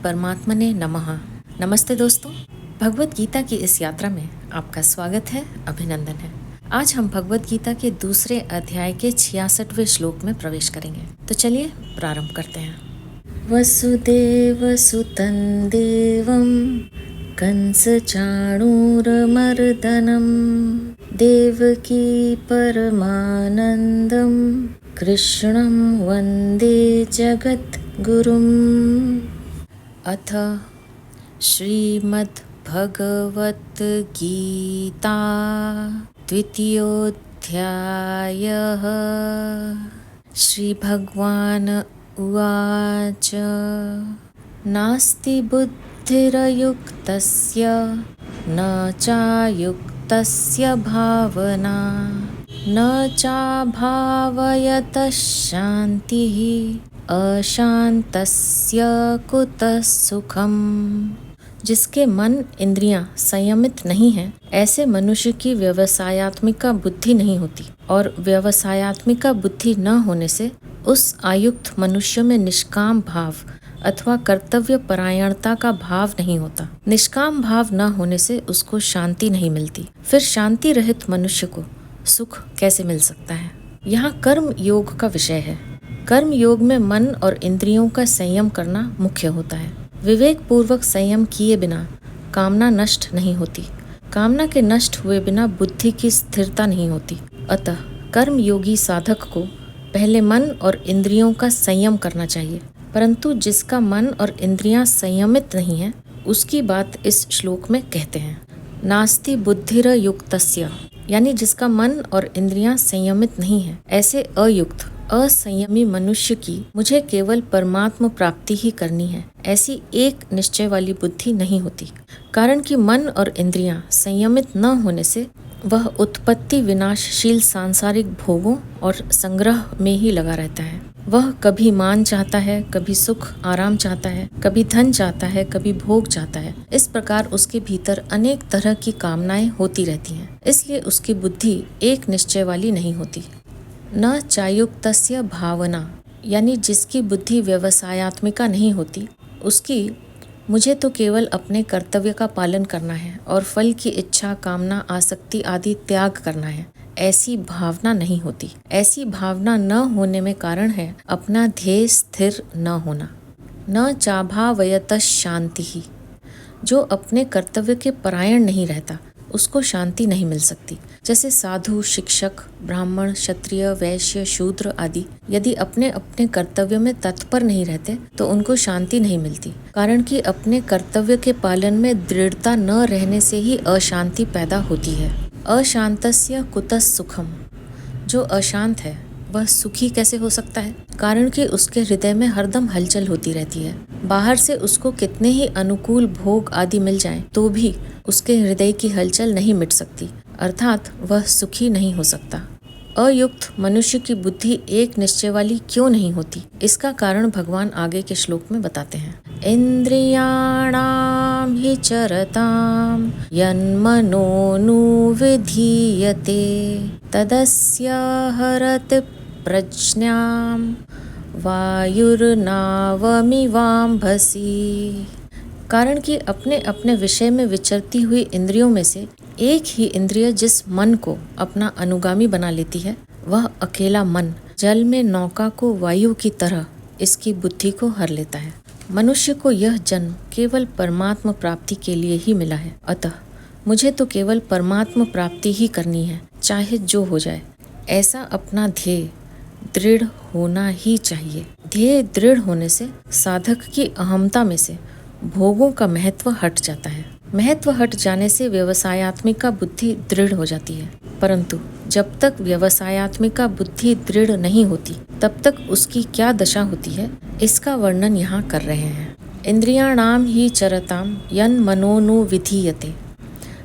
परमात्मने नमः। नमस्ते दोस्तों, भगवत गीता की इस यात्रा में आपका स्वागत है, अभिनंदन है। आज हम भगवत गीता के दूसरे अध्याय के 66वें श्लोक में प्रवेश करेंगे। तो चलिए प्रारंभ करते हैं। वसुदेवसुतं देवं कंसचाणूरमर्दनं देवकी परमानन्दं कृष्णं वन्दे जगद्गुरुम्। अथ श्रीमद्भगवद्गीता द्वितीयोऽध्यायः। श्रीभगवान् उवाच नास्ति बुद्धिरयुक्तस्य न चायुक्तस्य भावना न चाभावयतः शान्तिः अशान्तस्य कुतः सुखम्। जिसके मन इंद्रियां संयमित नहीं हैं, ऐसे मनुष्य की व्यवसायात्मिका बुद्धि नहीं होती, और व्यवसायात्मिका बुद्धि न होने से उस आयुक्त मनुष्य में निष्काम भाव अथवा कर्तव्य परायणता का भाव नहीं होता। निष्काम भाव न होने से उसको शांति नहीं मिलती। फिर शांति रहित मनुष्य को सुख कैसे मिल सकता है? यहाँ कर्म योग का विषय है। कर्म योग में मन और इंद्रियों का संयम करना मुख्य होता है। विवेक पूर्वक संयम किए बिना कामना नष्ट नहीं होती। कामना के नष्ट हुए बिना बुद्धि की स्थिरता नहीं होती। अतः कर्म योगी साधक को पहले मन और इंद्रियों का संयम करना चाहिए। परंतु जिसका मन और इंद्रियां संयमित नहीं है, उसकी बात इस श्लोक में कहते हैं। नास्ति बुद्धिरयुक्तस्य, यानी जिसका मन और इंद्रियां संयमित नहीं है, ऐसे अयुक्त असंयमी मनुष्य की मुझे केवल परमात्म प्राप्ति ही करनी है, ऐसी एक निश्चय वाली बुद्धि नहीं होती। कारण कि मन और इंद्रियां संयमित न होने से वह उत्पत्ति विनाशशील सांसारिक भोगों और संग्रह में ही लगा रहता है। वह कभी मान चाहता है, कभी सुख आराम चाहता है, कभी धन चाहता है, कभी भोग चाहता है। इस प्रकार उसके भीतर अनेक तरह की कामनाएं होती रहती हैं। इसलिए उसकी बुद्धि एक निश्चय वाली नहीं होती। न चायुक्तस्य भावना, यानी जिसकी बुद्धि व्यवसायात्मिका नहीं होती, उसकी मुझे तो केवल अपने कर्तव्य का पालन करना है और फल की इच्छा, कामना, आसक्ति आदि त्याग करना है, ऐसी भावना नहीं होती। ऐसी भावना न होने में कारण है अपना ध्येय स्थिर न होना। न चाभावयतः शांति, जो अपने कर्तव्य के परायण नहीं रहता, उसको शांति नहीं मिल सकती। जैसे साधु, शिक्षक, ब्राह्मण, क्षत्रिय, वैश्य, शूद्र आदि यदि अपने अपने कर्तव्य में तत्पर नहीं रहते तो उनको शांति नहीं मिलती। कारण कि अपने कर्तव्य के पालन में दृढ़ता न रहने से ही अशांति पैदा होती है। अशांतस्य कुतः सुखम, जो अशांत है वह सुखी कैसे हो सकता है? कारण कि उसके हृदय में हरदम हलचल होती रहती है। बाहर से उसको कितने ही अनुकूल भोग आदि मिल जाएं, तो भी उसके हृदय की हलचल नहीं मिट सकती, अर्थात वह सुखी नहीं हो सकता। अयुक्त मनुष्य की बुद्धि एक निश्चय वाली क्यों नहीं होती? इसका कारण भगवान आगे के श्लोक में बताते हैं। इंद्रियाणाम हि चरताम यन्मनोनुविधीयते तदस्य हरति प्रज्ञाम वायुर्नावमिवाम्भसि। कारण कि अपने अपने विषय में विचरती हुई इंद्रियों में से एक ही इंद्रिय जिस मन को अपना अनुगामी बना लेती है, वह अकेला मन जल में नौका को वायु की तरह इसकी बुद्धि को हर लेता है। मनुष्य को यह जन्म केवल परमात्म प्राप्ति के लिए ही मिला है। अतः मुझे तो केवल परमात्म प्राप्ति ही करनी है, चाहे जो हो जाए। ऐसा अपना ध्येय दृढ़ होना ही चाहिए। ध्येय दृढ़ होने से साधक की अहमता में से भोगों का महत्व हट जाता है। महत्व हट जाने से व्यवसायात्मिका बुद्धि दृढ़ हो जाती है। परंतु जब तक व्यवसायात्मिका बुद्धि दृढ़ नहीं होती, तब तक उसकी क्या दशा होती है, इसका वर्णन यहाँ कर रहे हैं। इंद्रियाणाम ही चरताम यन मनोनुविधीयते।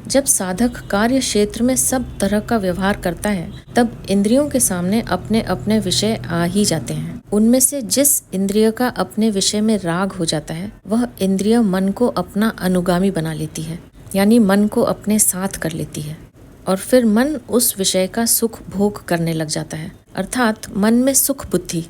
जब साधक कार्य क्षेत्र में सब तरह का व्यवहार करता है, तब इंद्रियों के सामने अपने अपने विषय आ ही जाते हैं। उनमें से जिस इंद्रिय का अपने विषय में राग हो जाता है, वह इंद्रिय मन को अपना अनुगामी बना लेती है, यानी मन को अपने साथ कर लेती है, और फिर मन उस विषय का सुख भोग करने लग जाता है। अर्थात मन में सुख बुद्धि,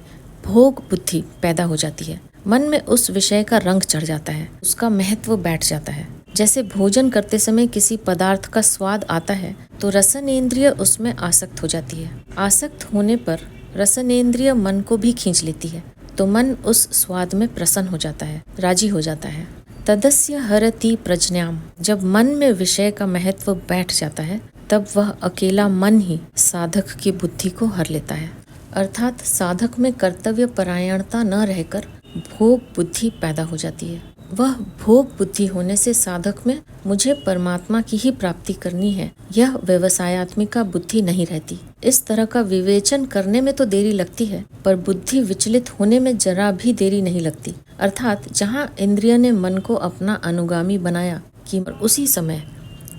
भोग बुद्धि पैदा हो जाती है। मन में उस विषय का रंग चढ़ जाता है, उसका महत्व बैठ जाता है। जैसे भोजन करते समय किसी पदार्थ का स्वाद आता है तो रसनेंद्रिय उसमें आसक्त हो जाती है। आसक्त होने पर रसनेंद्रिय मन को भी खींच लेती है, तो मन उस स्वाद में प्रसन्न हो जाता है, राजी हो जाता है। तदस्य हरति प्रज्ञाम, जब मन में विषय का महत्व बैठ जाता है तब वह अकेला मन ही साधक की बुद्धि को हर लेता है। अर्थात साधक में कर्तव्य परायणता न रहकर भोग बुद्धि पैदा हो जाती है। वह भोग बुद्धि होने से साधक में मुझे परमात्मा की ही प्राप्ति करनी है, यह व्यवसायत्मिका बुद्धि नहीं रहती। इस तरह का विवेचन करने में तो देरी लगती है, पर बुद्धि विचलित होने में जरा भी देरी नहीं लगती। अर्थात जहाँ इंद्रिय ने मन को अपना अनुगामी बनाया कि उसी समय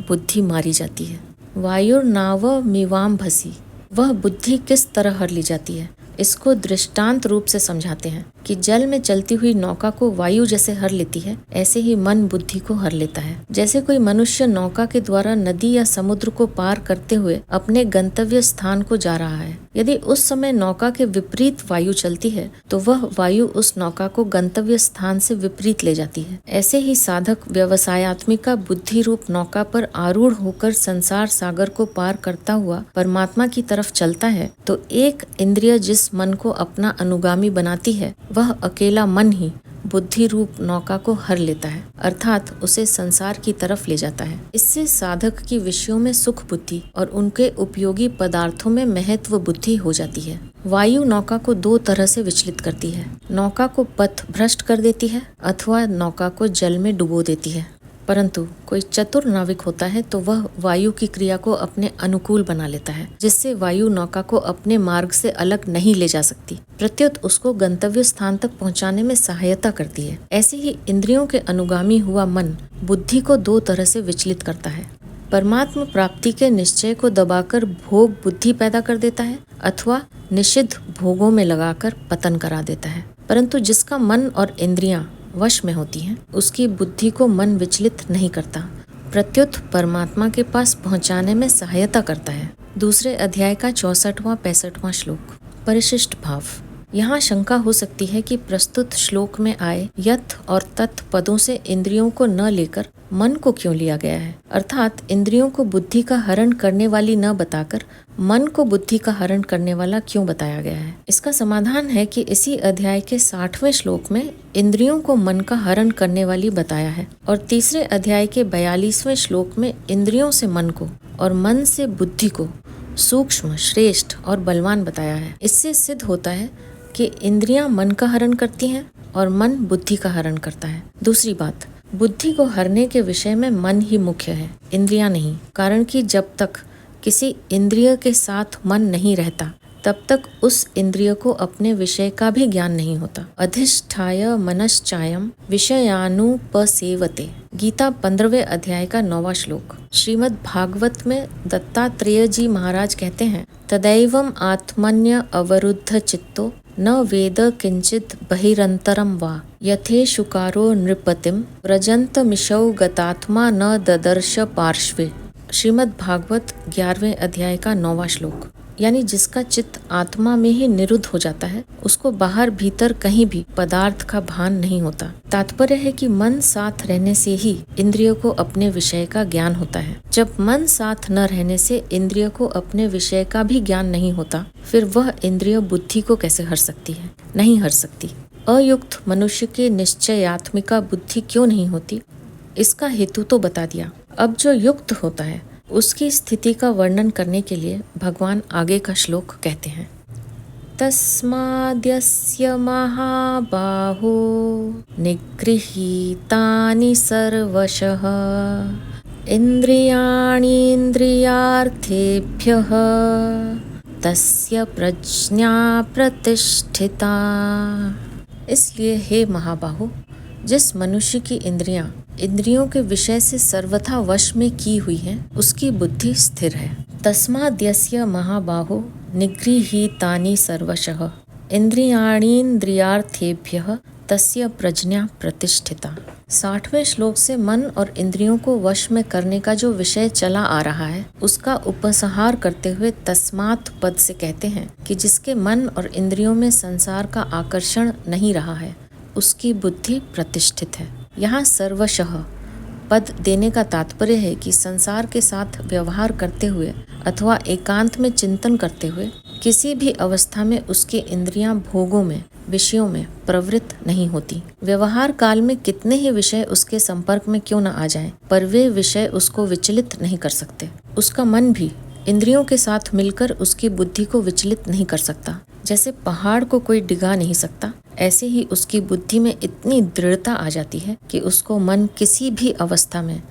बुद्धि मारी जाती है। वायुर्नाव मिवाम भसी, वह बुद्धि किस तरह हर ली जाती है, इसको दृष्टांत रूप से समझाते हैं कि जल में चलती हुई नौका को वायु जैसे हर लेती है, ऐसे ही मन बुद्धि को हर लेता है। जैसे कोई मनुष्य नौका के द्वारा नदी या समुद्र को पार करते हुए अपने गंतव्य स्थान को जा रहा है, यदि उस समय नौका के विपरीत वायु चलती है तो वह वायु उस नौका को गंतव्य स्थान से विपरीत ले जाती है। ऐसे ही साधक व्यवसायत्मिका बुद्धि रूप नौका पर आरूढ़ होकर संसार सागर को पार करता हुआ परमात्मा की तरफ चलता है, तो एक इंद्रिय जिस मन को अपना अनुगामी बनाती है, वह अकेला मन ही बुद्धि रूप नौका को हर लेता है, अर्थात उसे संसार की तरफ ले जाता है। इससे साधक की विषयों में सुख बुद्धि और उनके उपयोगी पदार्थों में महत्व बुद्धि हो जाती है। वायु नौका को दो तरह से विचलित करती है, नौका को पथ भ्रष्ट कर देती है अथवा नौका को जल में डुबो देती है। परंतु कोई चतुर नाविक होता है तो वह वायु की क्रिया को अपने अनुकूल बना लेता है, जिससे वायु नौका को अपने मार्ग से अलग नहीं ले जा सकती, प्रत्युत उसको गंतव्य स्थान तक पहुंचाने में सहायता करती है। ऐसे ही इंद्रियों के अनुगामी हुआ मन बुद्धि को दो तरह से विचलित करता है। परमात्मा प्राप्ति के निश्चय को दबाकर भोग बुद्धि पैदा कर देता है अथवा निषिद्ध भोगों में लगाकर पतन करा देता है। परंतु जिसका मन और इंद्रियां वश में होती हैं, उसकी बुद्धि को मन विचलित नहीं करता, प्रत्युत परमात्मा के पास पहुंचाने में सहायता करता है। दूसरे अध्याय का 64वां 65वां श्लोक। परिशिष्ट भाव। यहाँ शंका हो सकती है कि प्रस्तुत श्लोक में आए यथ और तत् पदों से इंद्रियों को न लेकर मन को क्यों लिया गया है, अर्थात इंद्रियों को बुद्धि का हरण करने वाली न बताकर मन को बुद्धि का हरण करने वाला क्यों बताया गया है। इसका समाधान है कि इसी अध्याय के 60वें श्लोक में इंद्रियों को मन का हरण करने वाली बताया है और तीसरे अध्याय के 42वें श्लोक में इंद्रियों से मन को और मन से बुद्धि को सूक्ष्म, श्रेष्ठ और बलवान बताया है। इससे सिद्ध होता है कि इंद्रियां मन का हरण करती हैं और मन बुद्धि का हरण करता है। दूसरी बात, बुद्धि को हरने के विषय में मन ही मुख्य है, इंद्रियां नहीं, कारण कि जब तक किसी इंद्रिय के साथ मन नहीं रहता तब तक उस इंद्रिय को अपने विषय का भी ज्ञान नहीं होता। अधिष्ठाय मनश्चायम विषयानुपसेवते। गीता 15वें अध्याय का 9वां श्लोक। श्रीमद् भागवत में दत्तात्रेय जी महाराज कहते हैं, तदैवम आत्मन्य अवरुद्ध चित्तो न वेद किंचित बहिरंतरम वा यथेशुकारो नृपतिम व्रजंतमिषौ गतात्मा न ददर्श पार्श्वे। श्रीमद् भागवत 11वें अध्याय का 9वां श्लोक। यानी जिसका चित्त आत्मा में ही निरुद्ध हो जाता है, उसको बाहर भीतर कहीं भी पदार्थ का भान नहीं होता। तात्पर्य है कि मन साथ रहने से ही इंद्रियों को अपने विषय का ज्ञान होता है। जब मन साथ न रहने से इंद्रियों को अपने विषय का भी ज्ञान नहीं होता, फिर वह इंद्रिय बुद्धि को कैसे हर सकती है? नहीं हर सकती। अयुक्त मनुष्य के निश्चयात्मिका बुद्धि क्यों नहीं होती, इसका हेतु तो बता दिया। अब जो युक्त होता है उसकी स्थिति का वर्णन करने के लिए भगवान आगे का श्लोक कहते हैं, तस्माद्यस्य महाबाहो निगृहीतानि सर्वशः इन्द्रियाणीन्द्रियार्थेभ्यः तस्य प्रज्ञा प्रतिष्ठिता। इसलिए हे महाबाहो, जिस मनुष्य की इंद्रियों के विषय से सर्वथा वश में की हुई है, उसकी बुद्धि स्थिर है। तस्माद्यस्य महाबाहो निगृहीतानि सर्वशः इंद्रियाणीन्द्रियार्थेभ्यः तस्य प्रज्ञा प्रतिष्ठिता। 60वें श्लोक से मन और इंद्रियों को वश में करने का जो विषय चला आ रहा है, उसका उपसंहार करते हुए तस्मात् पद से कहते हैं कि जिसके मन और इंद्रियों में संसार का आकर्षण नहीं रहा है, उसकी बुद्धि प्रतिष्ठित है। यहाँ सर्वशः पद देने का तात्पर्य है कि संसार के साथ व्यवहार करते हुए अथवा एकांत में चिंतन करते हुए किसी भी अवस्था में उसकी इंद्रियां भोगों में, विषयों में प्रवृत्त नहीं होती। व्यवहार काल में कितने ही विषय उसके संपर्क में क्यों न आ जाएं, पर वे विषय उसको विचलित नहीं कर सकते। उसका मन भी इंद्रियों के साथ मिलकर उसकी बुद्धि को विचलित नहीं कर सकता। जैसे पहाड़ को कोई डिगा नहीं सकता, ऐसे ही उसकी बुद्धि में इतनी दृढ़ता आ जाती है कि उसको मन किसी भी अवस्था में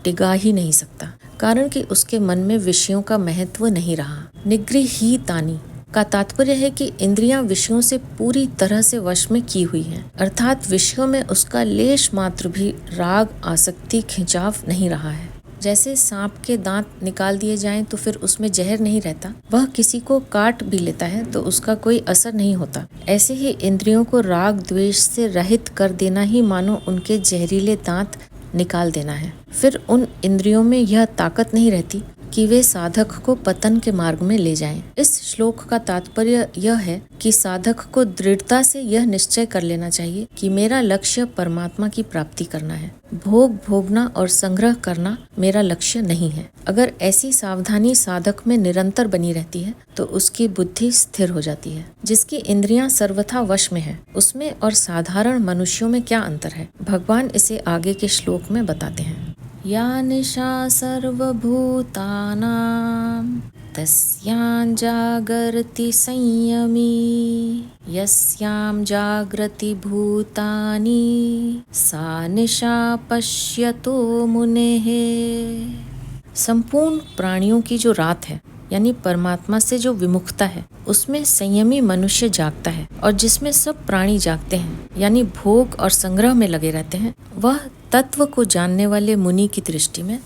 डिगा ही नहीं सकता, कारण कि उसके मन में विषयों का महत्व नहीं रहा। निगृहीतानि का तात्पर्य है कि इंद्रियां विषयों से पूरी तरह से वश में की हुई हैं, अर्थात विषयों में उसका लेश मात्र भी राग, आसक्ति, खिंचाव नहीं रहा है। जैसे सांप के दांत निकाल दिए जाएं तो फिर उसमें जहर नहीं रहता, वह किसी को काट भी लेता है तो उसका कोई असर नहीं होता। ऐसे ही इंद्रियों को राग द्वेष से रहित कर देना ही मानो उनके जहरीले दांत निकाल देना है। फिर उन इंद्रियों में यह ताकत नहीं रहती कि वे साधक को पतन के मार्ग में ले जाएं। इस श्लोक का तात्पर्य यह है कि साधक को दृढ़ता से यह निश्चय कर लेना चाहिए कि मेरा लक्ष्य परमात्मा की प्राप्ति करना है, भोग भोगना और संग्रह करना मेरा लक्ष्य नहीं है। अगर ऐसी सावधानी साधक में निरंतर बनी रहती है तो उसकी बुद्धि स्थिर हो जाती है। जिसकी इंद्रियां सर्वथा वश में है, उसमें और साधारण मनुष्यों में क्या अंतर है, भगवान इसे आगे के श्लोक में बताते हैं। या निशा सर्वभूतानां तस्यां जागर्ति संयमी यस्यां जागृति भूतानि सा निशा पश्यतो मुनेः। संपूर्ण प्राणियों की जो रात है, यानी परमात्मा से जो विमुखता है, उसमें संयमी मनुष्य जागता है, और जिसमें सब प्राणी जागते हैं यानी भोग और संग्रह में लगे रहते हैं, वह तत्व को जानने वाले मुनि की दृष्टि में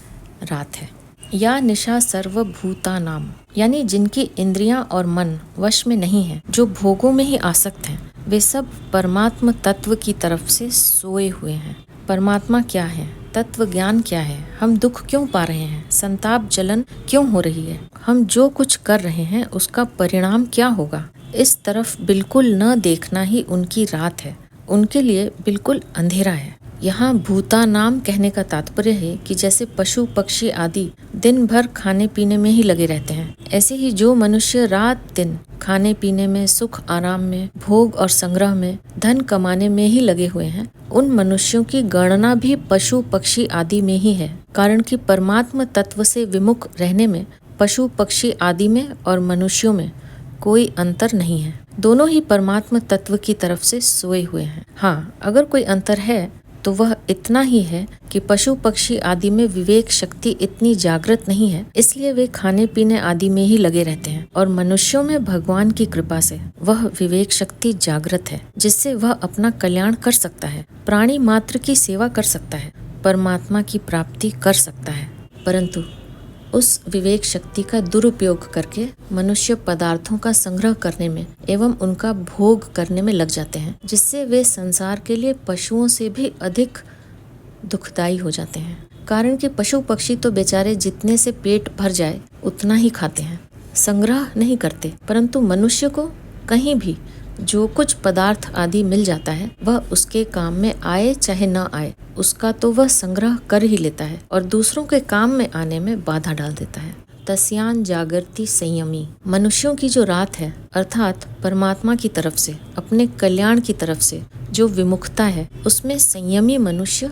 रात है। या निशा सर्वभूतानाम यानी जिनकी इंद्रियां और मन वश में नहीं है, जो भोगों में ही आसक्त हैं, वे सब परमात्म तत्व की तरफ से सोए हुए हैं। परमात्मा क्या है, तत्व ज्ञान क्या है, हम दुख क्यों पा रहे हैं, संताप जलन क्यों हो रही है, हम जो कुछ कर रहे हैं उसका परिणाम क्या होगा, इस तरफ बिल्कुल न देखना ही उनकी रात है। उनके लिए बिल्कुल अंधेरा है। यहाँ भूतानाम कहने का तात्पर्य है कि जैसे पशु पक्षी आदि दिन भर खाने पीने में ही लगे रहते हैं, ऐसे ही जो मनुष्य रात दिन खाने पीने में, सुख आराम में, भोग और संग्रह में, धन कमाने में ही लगे हुए हैं, उन मनुष्यों की गणना भी पशु पक्षी आदि में ही है। कारण कि परमात्म तत्व से विमुख रहने में पशु पक्षी आदि में और मनुष्यों में कोई अंतर नहीं है। दोनों ही परमात्म तत्व की तरफ से सोए हुए हैं। हाँ, अगर कोई अंतर है तो वह इतना ही है कि पशु पक्षी आदि में विवेक शक्ति इतनी जागृत नहीं है, इसलिए वे खाने पीने आदि में ही लगे रहते हैं, और मनुष्यों में भगवान की कृपा से वह विवेक शक्ति जागृत है, जिससे वह अपना कल्याण कर सकता है, प्राणी मात्र की सेवा कर सकता है, परमात्मा की प्राप्ति कर सकता है। परंतु उस विवेक शक्ति का दुरुपयोग करके मनुष्य पदार्थों का संग्रह करने में एवं उनका भोग करने में लग जाते हैं, जिससे वे संसार के लिए पशुओं से भी अधिक दुखदायी हो जाते हैं। कारण कि पशु पक्षी तो बेचारे जितने से पेट भर जाए उतना ही खाते हैं, संग्रह नहीं करते, परंतु मनुष्य को कहीं भी जो कुछ पदार्थ आदि मिल जाता है वह उसके काम में आए चाहे न आए, उसका तो वह संग्रह कर ही लेता है और दूसरों के काम में आने में बाधा डाल देता है। तस्यान जागृति संयमी, मनुष्यों की जो रात है अर्थात परमात्मा की तरफ से, अपने कल्याण की तरफ से जो विमुखता है, उसमें संयमी मनुष्य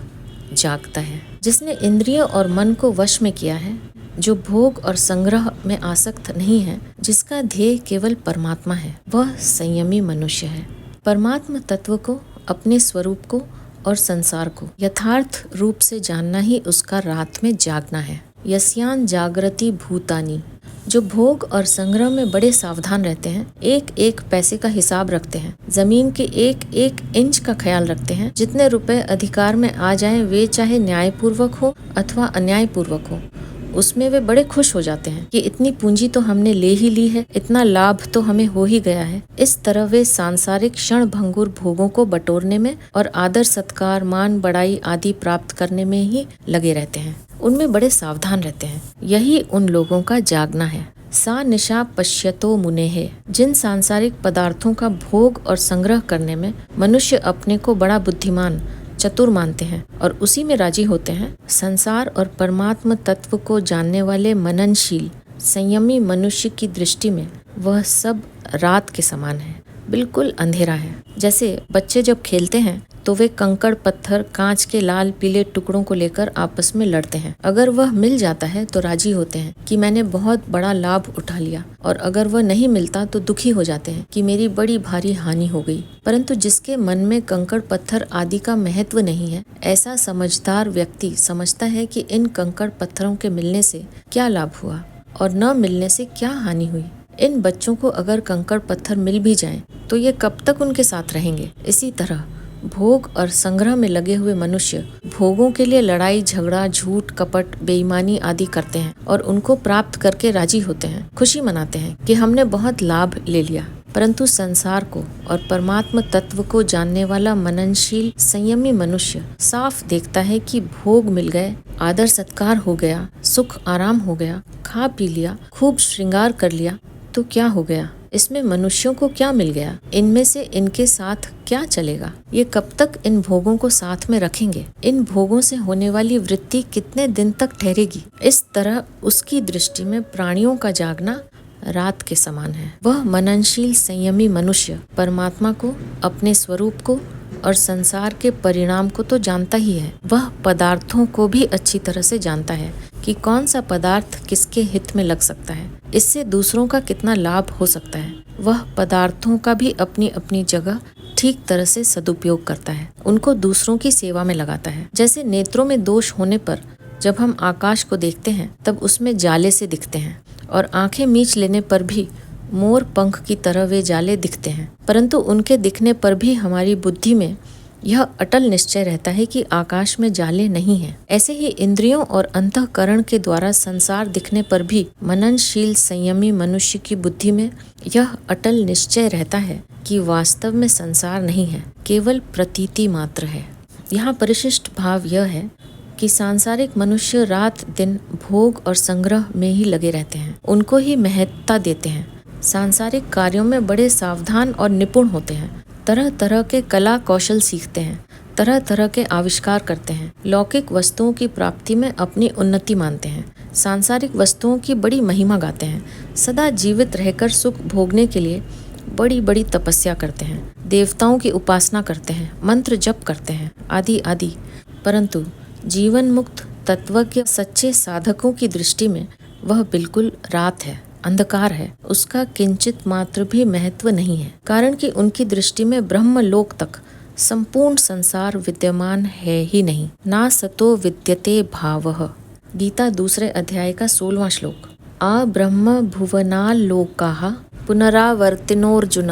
जागता है। जिसने इंद्रियों और मन को वश में किया है, जो भोग और संग्रह में आसक्त नहीं है, जिसका ध्येय केवल परमात्मा है, वह संयमी मनुष्य है। परमात्म तत्व को, अपने स्वरूप को और संसार को यथार्थ रूप से जानना ही उसका रात में जागना है। यस्यान जागृति भूतानि, जो भोग और संग्रह में बड़े सावधान रहते हैं, एक एक पैसे का हिसाब रखते हैं, जमीन के एक एक इंच का ख्याल रखते हैं, जितने रुपए अधिकार में आ जाएं वे चाहे न्यायपूर्वक हो अथवा अन्यायपूर्वक हो, उसमें वे बड़े खुश हो जाते हैं कि इतनी पूंजी तो हमने ले ही ली है, इतना लाभ तो हमें हो ही गया है। इस तरह वे सांसारिक क्षण भंगुर भोगों को बटोरने में और आदर सत्कार, मान बढ़ाई आदि प्राप्त करने में ही लगे रहते हैं, उनमें बड़े सावधान रहते हैं। यही उन लोगों का जागना है। सा निशा पश्यतो मुनेः। जिन सांसारिक पदार्थों का भोग और संग्रह करने में मनुष्य अपने को बड़ा बुद्धिमान चतुर मानते हैं और उसी में राजी होते हैं, संसार और परमात्म तत्व को जानने वाले मननशील संयमी मनुष्य की दृष्टि में वह सब रात के समान है, बिल्कुल अंधेरा है। जैसे बच्चे जब खेलते हैं तो वे कंकड़ पत्थर कांच के लाल पीले टुकड़ों को लेकर आपस में लड़ते हैं। अगर वह मिल जाता है तो राजी होते हैं कि मैंने बहुत बड़ा लाभ उठा लिया, और अगर वह नहीं मिलता तो दुखी हो जाते हैं कि मेरी बड़ी भारी हानि हो गई। परंतु जिसके मन में कंकड़ पत्थर आदि का महत्व नहीं है, ऐसा समझदार व्यक्ति समझता है कि इन कंकड़ पत्थरों के मिलने से क्या लाभ हुआ और न मिलने से क्या हानि हुई। इन बच्चों को अगर कंकड़ पत्थर मिल भी जाएं तो ये कब तक उनके साथ रहेंगे। इसी तरह भोग और संग्रह में लगे हुए मनुष्य भोगों के लिए लड़ाई झगड़ा झूठ कपट बेईमानी आदि करते हैं और उनको प्राप्त करके राजी होते हैं, खुशी मनाते हैं कि हमने बहुत लाभ ले लिया। परंतु संसार को और परमात्म तत्व को जानने वाला मननशील संयमी मनुष्य साफ देखता है कि भोग मिल गए, आदर सत्कार हो गया, सुख आराम हो गया, खा पी लिया, खूब श्रृंगार कर लिया, तो क्या हो गया, इसमें मनुष्यों को क्या मिल गया, इनमें से इनके साथ क्या चलेगा, ये कब तक इन भोगों को साथ में रखेंगे, इन भोगों से होने वाली वृत्ति कितने दिन तक ठहरेगी। इस तरह उसकी दृष्टि में प्राणियों का जागना रात के समान है। वह मननशील संयमी मनुष्य परमात्मा को, अपने स्वरूप को और संसार के परिणाम को तो जानता ही है, वह पदार्थों को भी अच्छी तरह से जानता है कि कौन सा पदार्थ किसके हित में लग सकता है, इससे दूसरों का कितना लाभ हो सकता है। वह पदार्थों का भी अपनी अपनी जगह ठीक तरह से सदुपयोग करता है, उनको दूसरों की सेवा में लगाता है। जैसे नेत्रों में दोष होने पर जब हम आकाश को देखते हैं तब उसमें जाले से दिखते हैं, और आंखें मीच लेने पर भी मोर पंख की तरह वे जाले दिखते हैं, परंतु उनके दिखने पर भी हमारी बुद्धि में यह अटल निश्चय रहता है कि आकाश में जाले नहीं है। ऐसे ही इंद्रियों और अंतःकरण के द्वारा संसार दिखने पर भी मननशील संयमी मनुष्य की बुद्धि में यह अटल निश्चय रहता है कि वास्तव में संसार नहीं है, केवल प्रतीति मात्र है। यहाँ परिशिष्ट भाव यह है कि सांसारिक मनुष्य रात दिन भोग और संग्रह में ही लगे रहते हैं, उनको ही महत्ता देते हैं, सांसारिक कार्यों में बड़े सावधान और निपुण होते हैं, तरह तरह के कला कौशल सीखते हैं, तरह तरह के आविष्कार करते हैं, लौकिक वस्तुओं की प्राप्ति में अपनी उन्नति मानते हैं, सांसारिक वस्तुओं की बड़ी महिमा गाते हैं, सदा जीवित रहकर सुख भोगने के लिए बड़ी बड़ी तपस्या करते हैं, देवताओं की उपासना करते हैं, मंत्र जप करते हैं आदि आदि। परंतु जीवन मुक्त तत्वज्ञ सच्चे साधकों की दृष्टि में वह बिल्कुल रात है, अंधकार है, उसका किंचित मात्र भी महत्व नहीं है, कारण कि उनकी दृष्टि में ब्रह्मलोक तक संपूर्ण संसार विद्यमान है ही नहीं। ना सतो विद्यते भावः। गीता 2 अध्याय का 16वां श्लोक। आ ब्रह्म भुवनाल्लोकाः पुनरावर्तिनोर्जुन।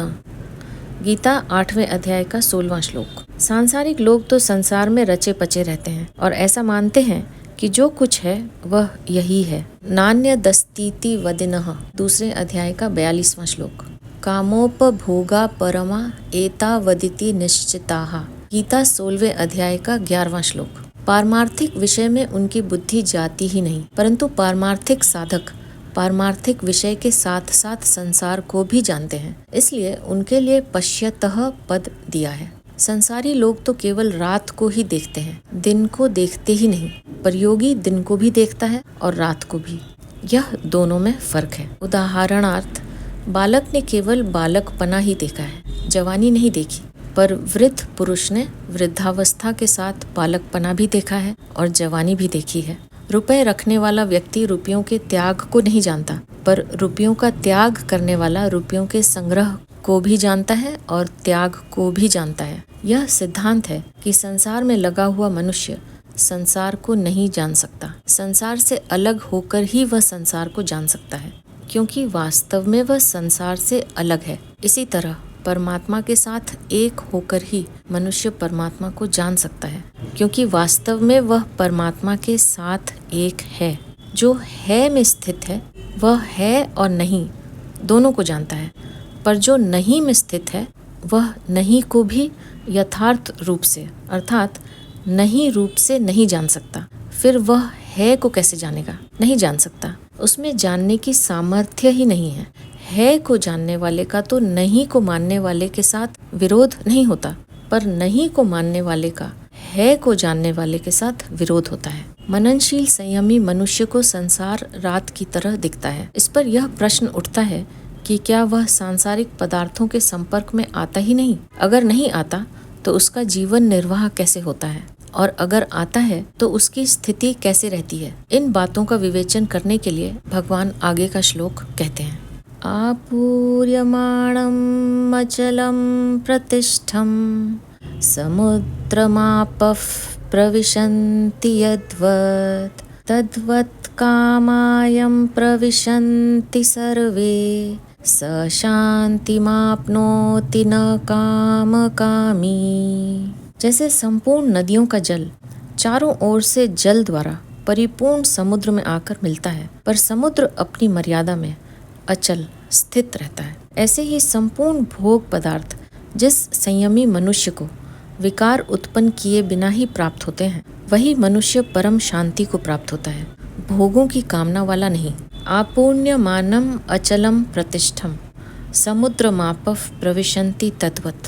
गीता 8वें अध्याय का 16वां श्लोक। सांसारिक लोग तो संसार में रचे पचे रहते हैं और ऐसा मानते हैं कि जो कुछ है वह यही है। नान्यदस्तीति वदिनः 2 अध्याय का 42वां श्लोक। कामोपभोगा परमा एतावदिति निश्चिताः। गीता 16वें अध्याय का 11वां श्लोक। पारमार्थिक विषय में उनकी बुद्धि जाती ही नहीं, परंतु पारमार्थिक साधक पारमार्थिक विषय के साथ साथ संसार को भी जानते हैं, इसलिए उनके लिए पश्यतः पद दिया है। संसारी लोग तो केवल रात को ही देखते हैं, दिन को देखते ही नहीं, पर योगी दिन को भी देखता है और रात को भी। यह दोनों में फर्क है। उदाहरणार्थ, बालक ने केवल बालकपना ही देखा है, जवानी नहीं देखी, पर वृद्ध पुरुष ने वृद्धावस्था के साथ बालकपना भी देखा है और जवानी भी देखी है। रुपए रखने वाला व्यक्ति रुपयों के त्याग को नहीं जानता, पर रुपयों का त्याग करने वाला रुपयों के संग्रह को भी जानता है और त्याग को भी जानता है। यह सिद्धांत है कि संसार में लगा हुआ मनुष्य संसार को नहीं जान सकता, संसार से अलग होकर ही वह संसार को जान सकता है, क्योंकि वास्तव में वह संसार से अलग है। इसी तरह परमात्मा के साथ एक होकर ही मनुष्य परमात्मा को जान सकता है, क्योंकि वास्तव में वह परमात्मा के साथ एक है। जो है में स्थित है वह है और नहीं दोनों को जानता है, पर जो नहीं में स्थित है वह नहीं को भी यथार्थ रूप से अर्थात नहीं रूप से नहीं जान सकता। फिर वह है को कैसे जानेगा? नहीं जान सकता। उसमें जानने की सामर्थ्य ही नहीं है को जानने वाले का तो नहीं को मानने वाले के साथ विरोध नहीं होता, पर नहीं को मानने वाले का है को जानने वाले के साथ विरोध होता है। मननशील संयमी मनुष्य को संसार रात की तरह दिखता है। इस पर यह प्रश्न उठता है कि क्या वह सांसारिक पदार्थों के संपर्क में आता ही नहीं? अगर नहीं आता तो उसका जीवन निर्वाह कैसे होता है, और अगर आता है तो उसकी स्थिति कैसे रहती है? इन बातों का विवेचन करने के लिए भगवान आगे का श्लोक कहते हैं। आपूर्यमाणम् अचलम् प्रतिष्ठम् समुद्रमापः प्रविशन्ति यद्वत् तद्वत् कामायं प्रविशन्ति सर्वे स शान्तिमाप्नोति न कामकामी। जैसे संपूर्ण नदियों का जल चारों ओर से जल द्वारा परिपूर्ण समुद्र में आकर मिलता है, पर समुद्र अपनी मर्यादा में अचल स्थित रहता है, ऐसे ही संपूर्ण भोग पदार्थ जिस संयमी मनुष्य को विकार उत्पन्न किए बिना ही प्राप्त होते हैं, वही मनुष्य परम शांति को प्राप्त होता है, भोगों की कामना वाला नहीं। आपूर्यमानम् अचलम् प्रतिष्ठम् समुद्रमापः प्रविशन्ति तद्वत्।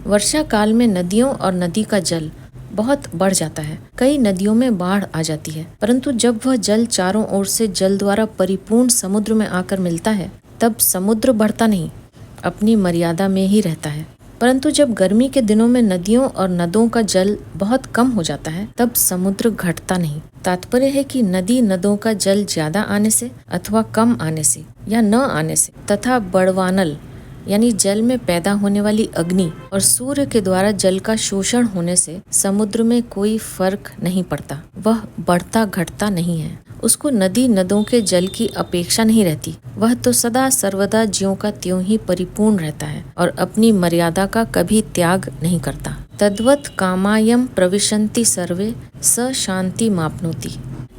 वर्षा काल में नदियों और नदी का जल बहुत बढ़ जाता है। कई नदियों में बाढ़ आ जाती है, परंतु जब वह जल चारों ओर से जल द्वारा परिपूर्ण समुद्र में आकर मिलता है, तब समुद्र बढ़ता नहीं, अपनी मर्यादा में ही रहता है। परंतु जब गर्मी के दिनों में नदियों और नदों का जल बहुत कम हो जाता है, तब समुद्र घटता नहीं। तात्पर्य है कि नदी नदों का जल ज्यादा आने से अथवा कम आने से या न आने से तथा बड़वानल यानी जल में पैदा होने वाली अग्नि और सूर्य के द्वारा जल का शोषण होने से समुद्र में कोई फर्क नहीं पड़ता। वह बढ़ता घटता नहीं है। उसको नदी नदों के जल की अपेक्षा नहीं रहती। वह तो सदा सर्वदा ज्यों का त्यों ही परिपूर्ण रहता है और अपनी मर्यादा का कभी त्याग नहीं करता। तद्वत् कामायम प्रविशन्ति सर्वे स शांति माप्नोति।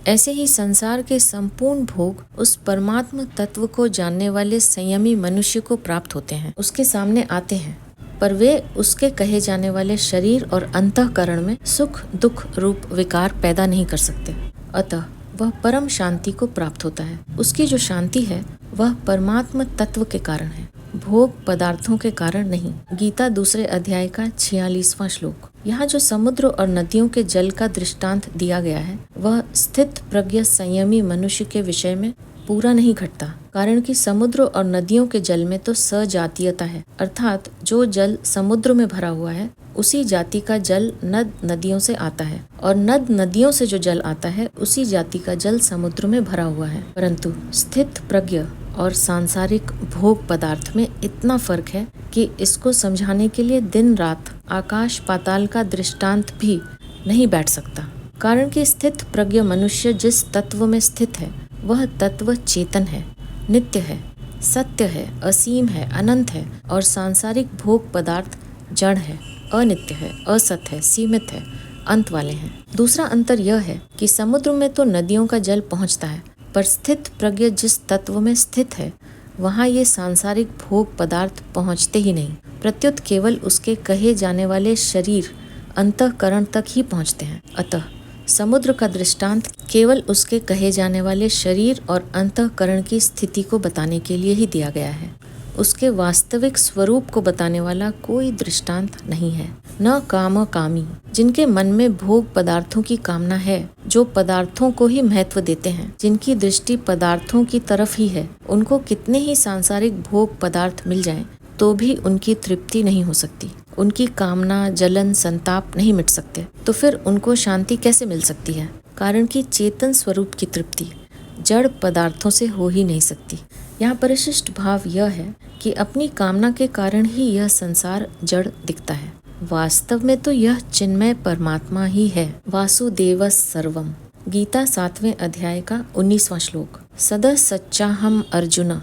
ऐसे ही संसार के संपूर्ण भोग उस परमात्म तत्व को जानने वाले संयमी मनुष्य को प्राप्त होते हैं, उसके सामने आते हैं, पर वे उसके कहे जाने वाले शरीर और अंतःकरण में सुख दुख रूप विकार पैदा नहीं कर सकते। अतः वह परम शांति को प्राप्त होता है। उसकी जो शांति है वह परमात्म तत्व के कारण है, भोग पदार्थों के कारण नहीं। गीता 2 अध्याय का 46वां श्लोक। यहाँ जो समुद्र और नदियों के जल का दृष्टांत दिया गया है, वह स्थित प्रज्ञ संयमी मनुष्य के विषय में पूरा नहीं घटता, कारण कि समुद्र और नदियों के जल में तो सजातीयता है, अर्थात जो जल समुद्र में भरा हुआ है उसी जाति का जल नद नदियों से आता है, और नद नदियों से जो जल आता है उसी जाति का जल समुद्र में भरा हुआ है। परंतु स्थित प्रज्ञ और सांसारिक भोग पदार्थ में इतना फर्क है कि इसको समझाने के लिए दिन रात आकाश पाताल का दृष्टांत भी नहीं बैठ सकता, कारण कि स्थित प्रज्ञ मनुष्य जिस तत्व में स्थित है वह तत्व चेतन है, नित्य है, सत्य है, असीम है, अनंत है, और सांसारिक भोग पदार्थ जड़ है, अनित्य है, असत है, सीमित है, अंत वाले हैं। दूसरा अंतर यह है कि समुद्र में तो नदियों का जल पहुंचता है, पर स्थित प्रज्ञ जिस तत्व में स्थित है वहाँ ये सांसारिक भोग पदार्थ पहुँचते ही नहीं, प्रत्युत केवल उसके कहे जाने वाले शरीर अंतःकरण तक ही पहुँचते हैं। अतः समुद्र का दृष्टांत केवल उसके कहे जाने वाले शरीर और अंतःकरण की स्थिति को बताने के लिए ही दिया गया है। उसके वास्तविक स्वरूप को बताने वाला कोई दृष्टांत नहीं है। न काम कामी, जिनके मन में भोग पदार्थों की कामना है, जो पदार्थों को ही महत्व देते हैं, जिनकी दृष्टि पदार्थों की तरफ ही है, उनको कितने ही सांसारिक भोग पदार्थ मिल जाएं, तो भी उनकी तृप्ति नहीं हो सकती। उनकी कामना जलन संताप नहीं मिट सकते, तो फिर उनको शांति कैसे मिल सकती है? कारण कि चेतन स्वरूप की तृप्ति जड़ पदार्थों से हो ही नहीं सकती। यहाँ परिशिष्ट भाव यह है कि अपनी कामना के कारण ही यह संसार जड़ दिखता है। वास्तव में तो यह चिन्मय परमात्मा ही है। वासुदेव सर्वम। गीता 7वें अध्याय का 19वां श्लोक। सदा सच्चा हम अर्जुन।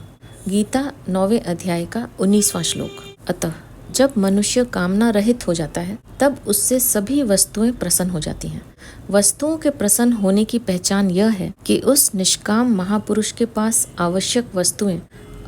गीता 9वें अध्याय का 19वां श्लोक। अतः जब मनुष्य कामना रहित हो जाता है तब उससे सभी वस्तुएं प्रसन्न हो जाती हैं। वस्तुओं के प्रसन्न होने की पहचान यह है कि उस निष्काम महापुरुष के पास आवश्यक वस्तुएं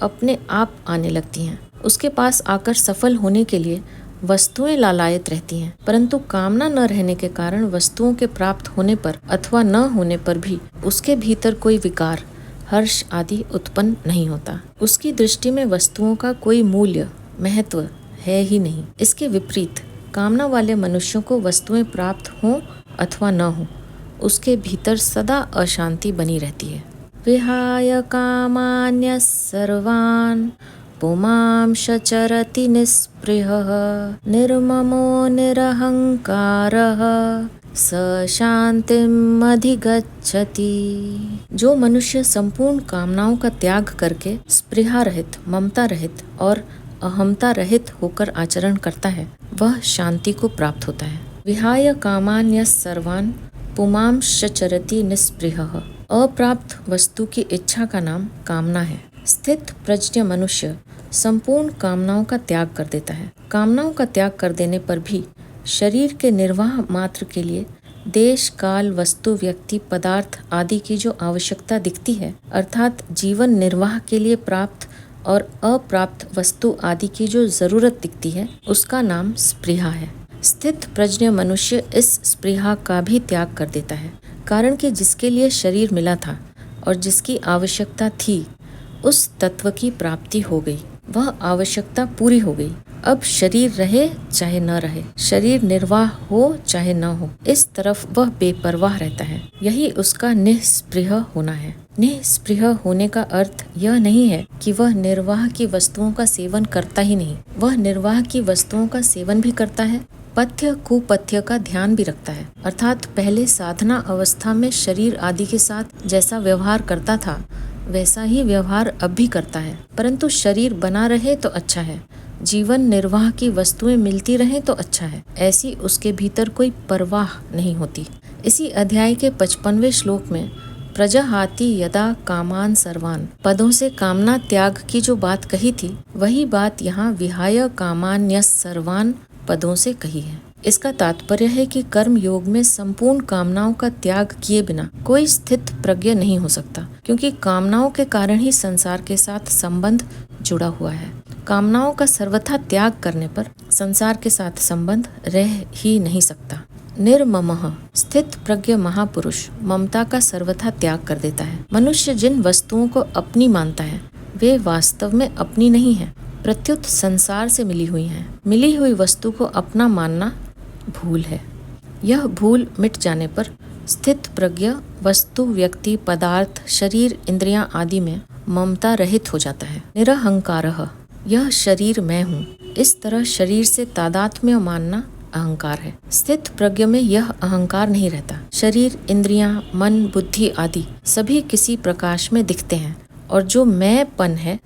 अपने आप आने लगती हैं। उसके पास आकर सफल होने के लिए वस्तुएं लालायित रहती हैं, परंतु कामना न रहने के कारण वस्तुओं के प्राप्त होने पर अथवा न होने पर भी उसके भीतर कोई विकार, हर्ष आदि उत्पन्न नहीं होता। उसकी दृष्टि में वस्तुओं का कोई मूल्य, महत्व है ही नहीं। इसके विपरीत कामना वाले मनुष्यों को वस्तुएं प्राप्त हों अथवा न हो, उसके भीतर सदा अशांति बनी रहती है। विहाय कामान्यः सर्वान् पुमांश्च चरति निःस्पृहः निर्ममो निरहंकारः स शांतिम् अधिगच्छति। जो मनुष्य संपूर्ण कामनाओं का त्याग करके स्पृहा रहित, ममता रहित और अहमता रहित होकर आचरण करता है, वह शांति को प्राप्त होता है। विहाय कामान्यः सर्वान् पुमांश्च चरति निःस्पृहः। अप्राप्त वस्तु की इच्छा का नाम कामना है। स्थित प्रज्ञ मनुष्य संपूर्ण कामनाओं का त्याग कर देता है। कामनाओं का त्याग कर देने पर भी शरीर के निर्वाह मात्र के लिए देश, काल, वस्तु, व्यक्ति, पदार्थ आदि की जो आवश्यकता दिखती है, अर्थात जीवन निर्वाह के लिए प्राप्त और अप्राप्त वस्तु आदि की जो जरूरत दिखती है, उसका नाम स्पृहा है। स्थित प्रज्ञ मनुष्य इस स्पृहा का भी त्याग कर देता है, कारण कि जिसके लिए शरीर मिला था और जिसकी आवश्यकता थी, उस तत्व की प्राप्ति हो गई, वह आवश्यकता पूरी हो गई। अब शरीर रहे चाहे न रहे, शरीर निर्वाह हो चाहे न हो, इस तरफ वह बेपरवाह रहता है। यही उसका निःस्पृह होना है। निःस्पृह होने का अर्थ यह नहीं है कि वह निर्वाह की वस्तुओं का सेवन करता ही नहीं, वह निर्वाह की वस्तुओं का सेवन भी करता है, पथ्य कुपथ्य का ध्यान भी रखता है। अर्थात पहले साधना अवस्था में शरीर आदि के साथ जैसा व्यवहार करता था, वैसा ही व्यवहार अब भी करता है, परंतु शरीर बना रहे तो अच्छा है, जीवन निर्वाह की वस्तुएं मिलती रहें तो अच्छा है, ऐसी उसके भीतर कोई परवाह नहीं होती। इसी अध्याय के 55वें श्लोक में प्रजहाति यदा कामान सर्वान पदों से कामना त्याग की जो बात कही थी, वही बात यहाँ विहाय कामान्यः सर्वान पदों से कही है। इसका तात्पर्य है कि कर्म योग में संपूर्ण कामनाओं का त्याग किए बिना कोई स्थित प्रज्ञ नहीं हो सकता, क्योंकि कामनाओं के कारण ही संसार के साथ संबंध जुड़ा हुआ है। कामनाओं का सर्वथा त्याग करने पर संसार के साथ संबंध रह ही नहीं सकता। निर्ममः स्थित प्रज्ञ महापुरुष ममता का सर्वथा त्याग कर देता है। मनुष्य जिन वस्तुओं को अपनी मानता है, वे वास्तव में अपनी नहीं है, प्रत्युत संसार से मिली हुई हैं। मिली हुई वस्तु को अपना मानना भूल है। यह भूल मिट जाने पर स्थित प्रज्ञ वस्तु, व्यक्ति, पदार्थ, शरीर, इंद्रियां आदि में ममता रहित हो जाता है। निरहंकारः यह शरीर मैं हूँ, इस तरह शरीर से तादात्म्य मानना अहंकार है। स्थित प्रज्ञ में यह अहंकार नहीं रहता। शरीर, इंद्रियां, मन, बुद्धि आदि सभी किसी प्रकाश में दिखते हैं और जो मैंपन है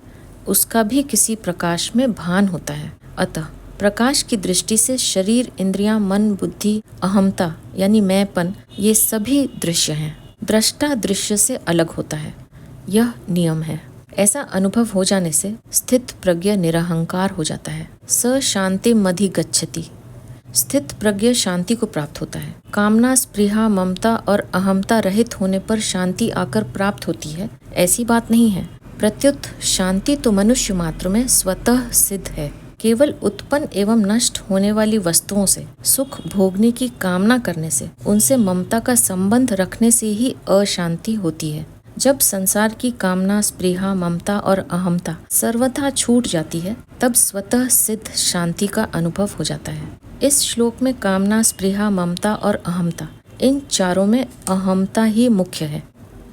उसका भी किसी प्रकाश में भान होता है। अतः प्रकाश की दृष्टि से शरीर, इंद्रियां, मन, बुद्धि, अहमता यानी मैंपन, ये सभी दृश्य हैं। दृष्टा दृश्य से अलग होता है, यह नियम है। ऐसा अनुभव हो जाने से स्थित प्रज्ञ निरहंकार हो जाता है। स शांतिम् अधिगच्छति स्थित प्रज्ञ शांति को प्राप्त होता है। कामना, स्पृहा, ममता और अहमता रहित होने पर शांति आकर प्राप्त होती है, ऐसी बात नहीं है। प्रत्युत शांति तो मनुष्य मात्र में स्वतः सिद्ध है। केवल उत्पन्न एवं नष्ट होने वाली वस्तुओं से सुख भोगने की कामना करने से, उनसे ममता का संबंध रखने से ही अशांति होती है। जब संसार की कामना, स्पृहा, ममता और अहमता सर्वथा छूट जाती है, तब स्वतः सिद्ध शांति का अनुभव हो जाता है। इस श्लोक में कामना, स्पृहा, ममता और अहमता, इन चारों में अहमता ही मुख्य है,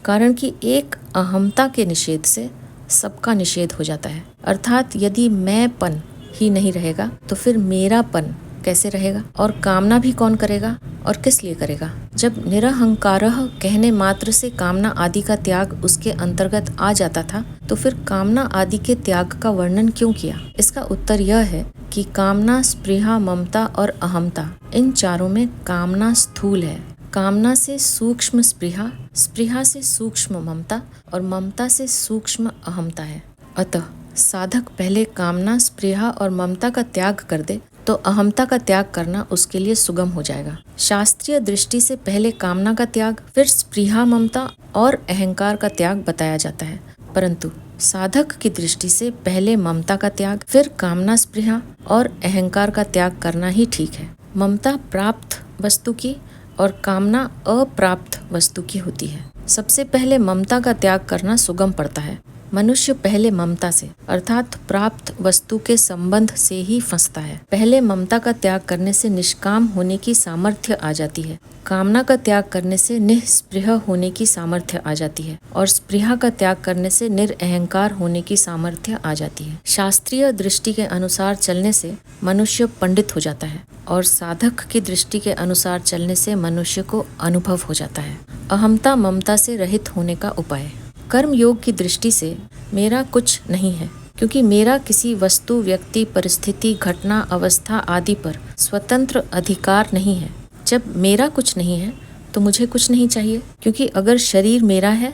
कारण कि एक अहमता के निषेध से सबका निषेध हो जाता है। अर्थात यदि मैंपन ही नहीं रहेगा तो फिर मेरापन कैसे रहेगा, और कामना भी कौन करेगा और किस लिए करेगा। जब निरहंकारः कहने मात्र से कामना आदि का त्याग उसके अंतर्गत आ जाता था, तो फिर कामना आदि के त्याग का वर्णन क्यों किया। इसका उत्तर यह है कि कामना, स्पृहा, ममता और अहमता, इन चारों में कामना स्थूल है। कामना से सूक्ष्म स्पृहा, स्पृहा से सूक्ष्म ममता और ममता से सूक्ष्म अहमता है। अतः साधक पहले कामना, स्पृहा और ममता का त्याग कर दे तो अहमता का त्याग करना उसके लिए सुगम हो जाएगा। शास्त्रीय दृष्टि से पहले कामना का त्याग, फिर स्पृहा, ममता और अहंकार का त्याग बताया जाता है, परंतु साधक की दृष्टि से पहले ममता का त्याग, फिर कामना स्पृहा और अहंकार का त्याग करना ही ठीक है। ममता प्राप्त वस्तु की और कामना अप्राप्त वस्तु की होती है। सबसे पहले ममता का त्याग करना सुगम पड़ता है। मनुष्य पहले ममता से अर्थात प्राप्त वस्तु के संबंध से ही फंसता है। पहले ममता का त्याग करने से निष्काम होने की सामर्थ्य आ जाती है। कामना का त्याग करने से निःस्पृह होने की सामर्थ्य आ जाती है और स्पृहा का त्याग करने से निरअहंकार होने की सामर्थ्य आ जाती है। शास्त्रीय दृष्टि के अनुसार चलने से मनुष्य पंडित हो जाता है और साधक की दृष्टि के अनुसार चलने से मनुष्य को अनुभव हो जाता है। अहमता ममता से रहित होने का उपाय। कर्म योग की दृष्टि से मेरा कुछ नहीं है, क्योंकि मेरा किसी वस्तु, व्यक्ति, परिस्थिति, घटना, अवस्था आदि पर स्वतंत्र अधिकार नहीं है। जब मेरा कुछ नहीं है तो मुझे कुछ नहीं चाहिए, क्योंकि अगर शरीर मेरा है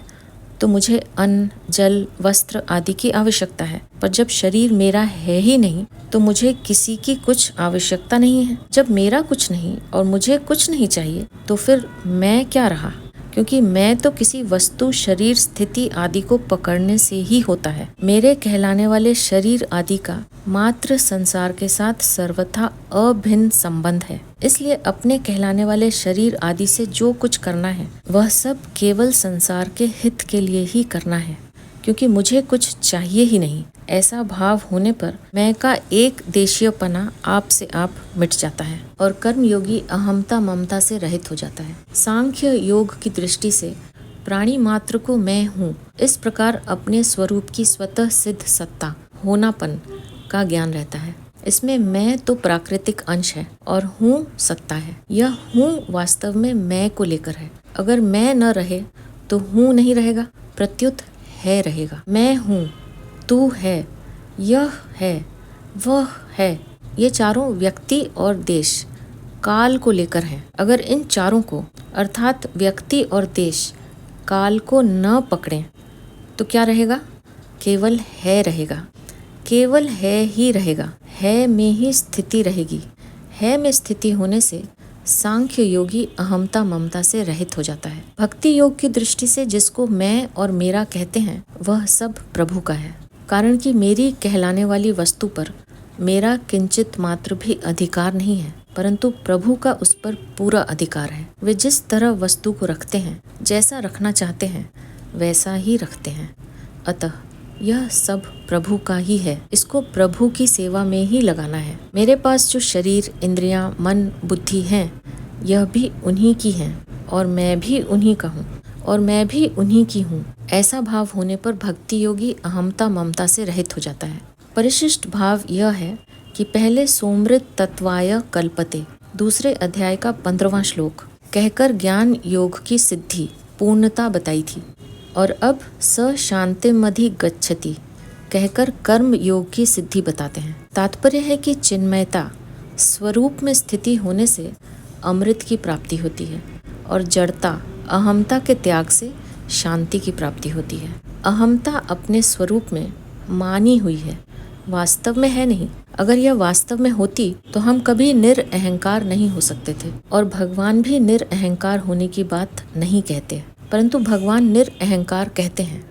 तो मुझे अन्न, जल, वस्त्र आदि की आवश्यकता है। पर जब शरीर मेरा है ही नहीं तो मुझे किसी की कुछ आवश्यकता नहीं है। जब मेरा कुछ नहीं और मुझे कुछ नहीं चाहिए तो फिर मैं क्या रहा, क्योंकि मैं तो किसी वस्तु, शरीर, स्थिति आदि को पकड़ने से ही होता है। मेरे कहलाने वाले शरीर आदि का मात्र संसार के साथ सर्वथा अभिन्न संबंध है। इसलिए अपने कहलाने वाले शरीर आदि से जो कुछ करना है वह सब केवल संसार के हित के लिए ही करना है, क्योंकि मुझे कुछ चाहिए ही नहीं। ऐसा भाव होने पर मैं का एक देशीयपना आप से आप मिट जाता है और कर्म योगी अहमता ममता से रहित हो जाता है। सांख्य योग की दृष्टि से प्राणी मात्र को मैं हूँ इस प्रकार अपने स्वरूप की स्वतः सिद्ध सत्ता, होनापन का ज्ञान रहता है। इसमें मैं तो प्राकृतिक अंश है और हूँ सत्ता है। यह हूँ वास्तव में मैं को लेकर है। अगर मैं न रहे तो हूँ नहीं रहेगा, प्रत्युत है रहेगा। मैं हूँ, तू है, यह है, वह है, ये चारों व्यक्ति और देश, काल को लेकर हैं। अगर इन चारों को अर्थात व्यक्ति और देश, काल को न पकड़ें तो क्या रहेगा? केवल है रहेगा। केवल है ही रहेगा। है में ही स्थिति रहेगी। है में स्थिति होने से सांख्य योगी अहमता ममता से रहित हो जाता है। भक्ति योग की दृष्टि से जिसको मैं और मेरा कहते हैं वह सब प्रभु का है, कारण कि मेरी कहलाने वाली वस्तु पर मेरा किंचित मात्र भी अधिकार नहीं है, परंतु प्रभु का उस पर पूरा अधिकार है। वे जिस तरह वस्तु को रखते हैं, जैसा रखना चाहते हैं वैसा ही रखते हैं। अतः यह सब प्रभु का ही है। इसको प्रभु की सेवा में ही लगाना है। मेरे पास जो शरीर, इंद्रियां, मन, बुद्धि हैं, यह भी उन्हीं की हैं और मैं भी उन्हीं का हूँ और मैं भी उन्हीं की हूँ। ऐसा भाव होने पर भक्ति योगी अहमता ममता से रहित हो जाता है। परिशिष्ट भाव यह है कि पहले सोमृत तत्वाय कल्पते, दूसरे अध्याय का 15वां श्लोक कहकर ज्ञान योग की सिद्धि, पूर्णता बताई थी और अब स शांतिमधि गच्छति कहकर कर्म योग की सिद्धि बताते हैं। तात्पर्य है कि चिन्मयता स्वरूप में स्थिति होने से अमृत की प्राप्ति होती है और जड़ता अहमता के त्याग से शांति की प्राप्ति होती है। अहमता अपने स्वरूप में मानी हुई है, वास्तव में है नहीं। अगर यह वास्तव में होती तो हम कभी निरअहंकार नहीं हो सकते थे और भगवान भी निरअहंकार होने की बात नहीं कहते, परंतु भगवान निरअहंकार कहते हैं।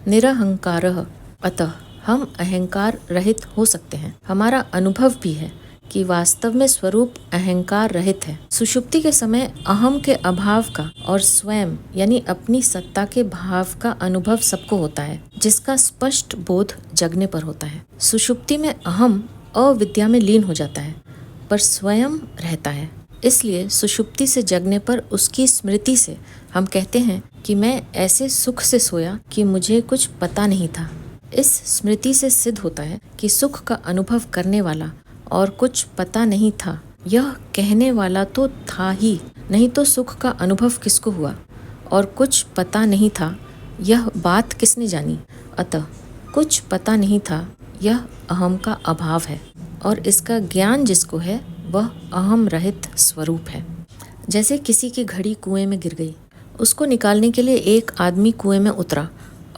निरअहंकारः, अतः हम अहंकार रहित हो सकते हैं। हमारा अनुभव भी है कि वास्तव में स्वरूप अहंकार रहित है। सुषुप्ति के समय अहम के अभाव का और स्वयं यानी अपनी सत्ता के भाव का अनुभव सबको होता है, जिसका स्पष्ट बोध जगने पर होता है। सुषुप्ति में अहम अविद्या में लीन हो जाता है पर स्वयं रहता है। इसलिए सुषुप्ति से जगने पर उसकी स्मृति से हम कहते हैं कि मैं ऐसे सुख से सोया कि मुझे कुछ पता नहीं था। इस स्मृति से सिद्ध होता है कि सुख का अनुभव करने वाला और कुछ पता नहीं था, यह कहने वाला तो था ही नहीं, तो सुख का अनुभव किसको हुआ और कुछ पता नहीं था, यह बात किसने जानी। अतः कुछ पता नहीं था, यह अहम का अभाव है और इसका ज्ञान जिसको है वह अहम रहित स्वरूप है। जैसे किसी की घड़ी कुएं में गिर गई, उसको निकालने के लिए एक आदमी कुएं में उतरा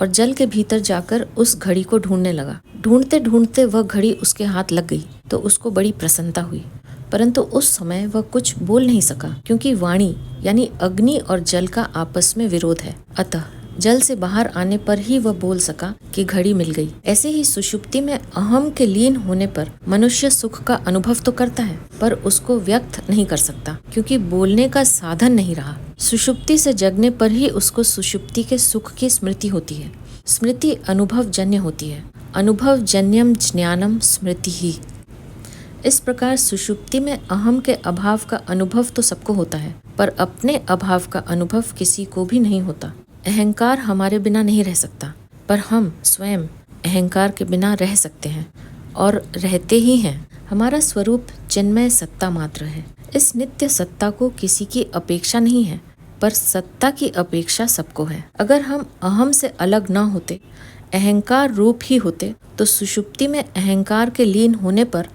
और जल के भीतर जाकर उस घड़ी को ढूंढने लगा। ढूंढते ढूंढते वह घड़ी उसके हाथ लग गई तो उसको बड़ी प्रसन्नता हुई, परंतु उस समय वह कुछ बोल नहीं सका, क्योंकि वाणी यानी अग्नि और जल का आपस में विरोध है। अतः जल से बाहर आने पर ही वह बोल सका कि घड़ी मिल गई। ऐसे ही सुषुप्ति में अहम के लीन होने पर मनुष्य सुख का अनुभव तो करता है, पर उसको व्यक्त नहीं कर सकता, क्योंकि बोलने का साधन नहीं रहा। सुषुप्ति से जगने पर ही उसको सुषुप्ति के सुख की स्मृति होती है। स्मृति अनुभव जन्य होती है। अनुभव जन्यम ज्ञानम स्मृति ही। इस प्रकार सुषुप्ति में अहम के अभाव का अनुभव तो सबको होता है, पर अपने अभाव का अनुभव किसी को भी नहीं होता। अहंकार हमारे बिना नहीं रह सकता, पर हम स्वयं अहंकार के बिना रह सकते हैं और रहते ही हैं। हमारा स्वरूप चिन्मय सत्ता मात्र है। इस नित्य सत्ता को किसी की अपेक्षा नहीं है, पर सत्ता की अपेक्षा सबको है। अगर हम अहम से अलग न होते, अहंकार रूप ही होते, तो सुषुप्ति में अहंकार के लीन होने पर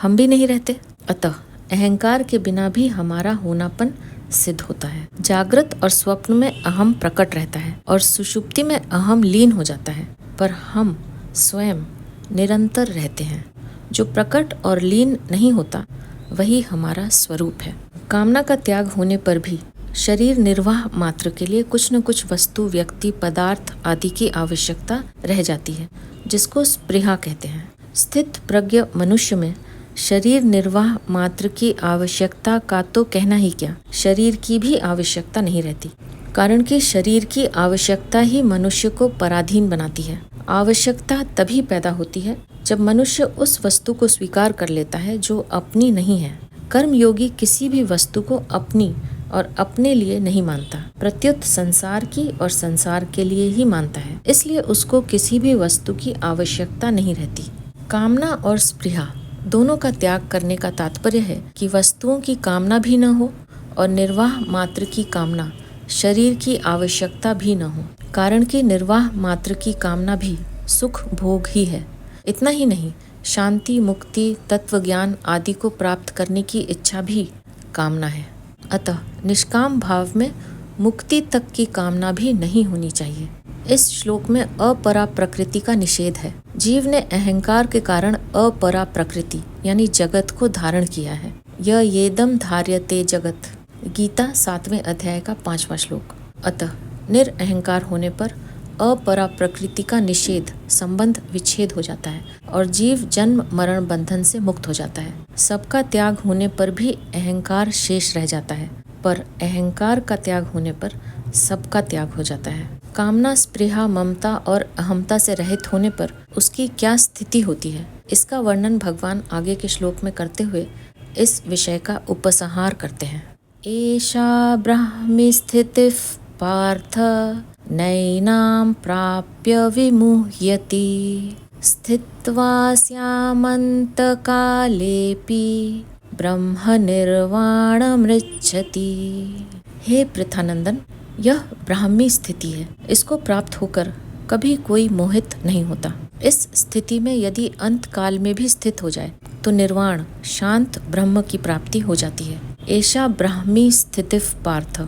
हम भी नहीं रहते। अतः अहंकार के बिना भी हमारा होनापन सिद्ध होता है। जागृत और स्वप्न में अहम प्रकट रहता है और सुषुप्ति में अहम लीन हो जाता है, पर हम स्वयं निरंतर रहते हैं। जो प्रकट और लीन नहीं होता, वही हमारा स्वरूप है। कामना का त्याग होने पर भी शरीर निर्वाह मात्र के लिए कुछ न कुछ वस्तु, व्यक्ति, पदार्थ आदि की आवश्यकता रह जाती है, जिसको स्पृहा कहते हैं। स्थित प्रज्ञ मनुष्य में शरीर निर्वाह मात्र की आवश्यकता का तो कहना ही क्या, शरीर की भी आवश्यकता नहीं रहती, कारण कि शरीर की आवश्यकता ही मनुष्य को पराधीन बनाती है। आवश्यकता तभी पैदा होती है जब मनुष्य उस वस्तु को स्वीकार कर लेता है जो अपनी नहीं है। कर्मयोगी किसी भी वस्तु को अपनी और अपने लिए नहीं मानता, प्रत्युत संसार की और संसार के लिए ही मानता है। इसलिए उसको किसी भी वस्तु की आवश्यकता नहीं रहती। कामना और स्पृहा दोनों का त्याग करने का तात्पर्य है कि वस्तुओं की कामना भी न हो और निर्वाह मात्र की कामना, शरीर की आवश्यकता भी न हो, कारण कि निर्वाह मात्र की कामना भी सुख भोग ही है। इतना ही नहीं, शांति, मुक्ति, तत्व ज्ञान आदि को प्राप्त करने की इच्छा भी कामना है। अतः निष्काम भाव में मुक्ति तक की कामना भी नहीं होनी चाहिए। इस श्लोक में अपरा प्रकृति का निषेध है। जीव ने अहंकार के कारण अपरा प्रकृति यानी जगत को धारण किया है। यह येदम धार्यते जगत, गीता 7वें अध्याय का 5वां श्लोक। अतः निरअहंकार होने पर अपरा प्रकृति का निषेध, संबंध विच्छेद हो जाता है और जीव जन्म मरण बंधन से मुक्त हो जाता है। सबका त्याग होने पर भी अहंकार शेष रह जाता है, पर अहंकार का त्याग होने पर सबका त्याग हो जाता है। कामना, स्पृहा, ममता और अहमता से रहित होने पर उसकी क्या स्थिति होती है, इसका वर्णन भगवान आगे के श्लोक में करते हुए इस विषय का उपसंहार करते हैं। एषा ब्राह्मी स्थितिः पार्थ नैनां प्राप्य विमुह्यति, स्थित्वा स्यामन्तकालेऽपि ब्रह्म निर्वाणमृच्छति। हे पृथानंदन, यह ब्राह्मी स्थिति है। इसको प्राप्त होकर कभी कोई मोहित नहीं होता। इस स्थिति में यदि अंत काल में भी स्थित हो जाए तो निर्वाण, शांत ब्रह्म की प्राप्ति हो जाती है। ऐसा ब्राह्मी स्थितिः पार्थ,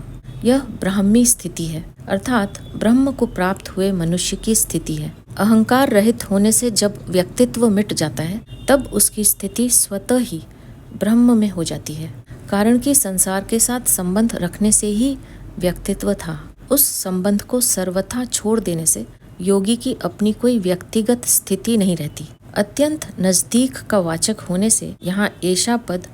यह ब्राह्मी स्थिति है, अर्थात ब्रह्म को प्राप्त हुए मनुष्य की स्थिति है। अहंकार रहित होने से जब व्यक्तित्व मिट जाता है, तब उसकी स्थिति स्वतः ही ब्रह्म में हो जाती है, कारण कि संसार के साथ संबंध रखने से ही व्यक्तित्व था। उस संबंध को सर्वथा छोड़ देने से योगी की अपनी कोई व्यक्तिगत स्थिति नहीं रहती। अत्यंत नजदीक का वाचक होने से यहाँ ऐसा पद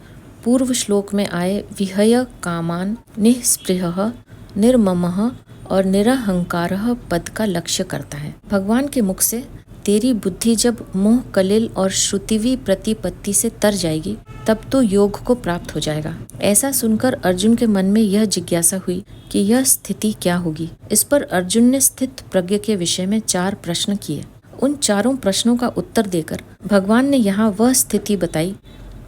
पूर्व श्लोक में आए विहय कामान, निःस्पृहः, निर्ममः और निरहंकारः पद का लक्ष्य करता है। भगवान के मुख से तेरी बुद्धि जब मोह, कलिल और श्रुतिवी प्रतिपत्ति से तर जाएगी, तब तो योग को प्राप्त हो जाएगा। ऐसा सुनकर अर्जुन के मन में यह जिज्ञासा हुई कि यह स्थिति क्या होगी। इस पर अर्जुन ने स्थित प्रज्ञ के विषय में 4 प्रश्न किए। उन चारों प्रश्नों का उत्तर देकर भगवान ने यहाँ वह स्थिति बताई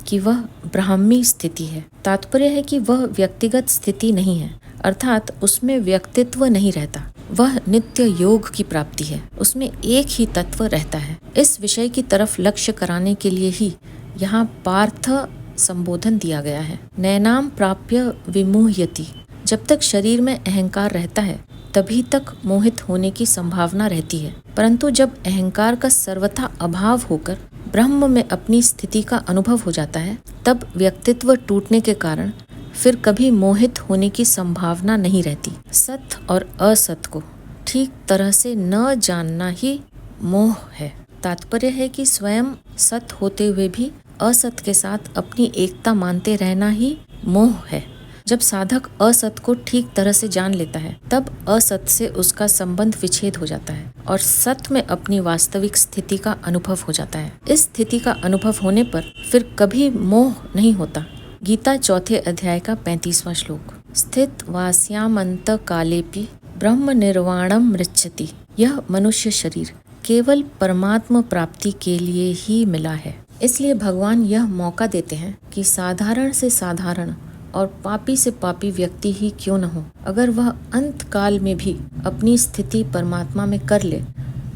कि वह ब्राह्मी स्थिति है। तात्पर्य है कि वह व्यक्तिगत स्थिति नहीं है, अर्थात उसमें व्यक्तित्व नहीं रहता। वह नित्य योग की प्राप्ति है, उसमें एक ही तत्व रहता है। इस विषय की तरफ लक्ष्य कराने के लिए ही यहाँ पार्थ संबोधन दिया गया है। नैनाम प्राप्य विमुह्यति, जब तक शरीर में अहंकार रहता है तभी तक मोहित होने की संभावना रहती है, परंतु जब अहंकार का सर्वथा अभाव होकर ब्रह्म में अपनी स्थिति का अनुभव हो जाता है, तब व्यक्तित्व टूटने के कारण फिर कभी मोहित होने की संभावना नहीं रहती। सत्य और असत्य को ठीक तरह से न जानना ही मोह है। तात्पर्य है कि स्वयं सत होते हुए भी असत के साथ अपनी एकता मानते रहना ही मोह है। जब साधक असत को ठीक तरह से जान लेता है तब असत से उसका संबंध विच्छेद हो जाता है और सत में अपनी वास्तविक स्थिति का अनुभव हो जाता है। इस स्थिति का अनुभव होने पर फिर कभी मोह नहीं होता। गीता चौथे अध्याय का 35वां श्लोक, स्थित वास्यामंत कालेपि ब्रह्म निर्वाणम मृच्छति। यह मनुष्य शरीर केवल परमात्मा प्राप्ति के लिए ही मिला है। इसलिए भगवान यह मौका देते हैं कि साधारण से साधारण और पापी से पापी व्यक्ति ही क्यों न हो, अगर वह अंत काल में भी अपनी स्थिति परमात्मा में कर ले,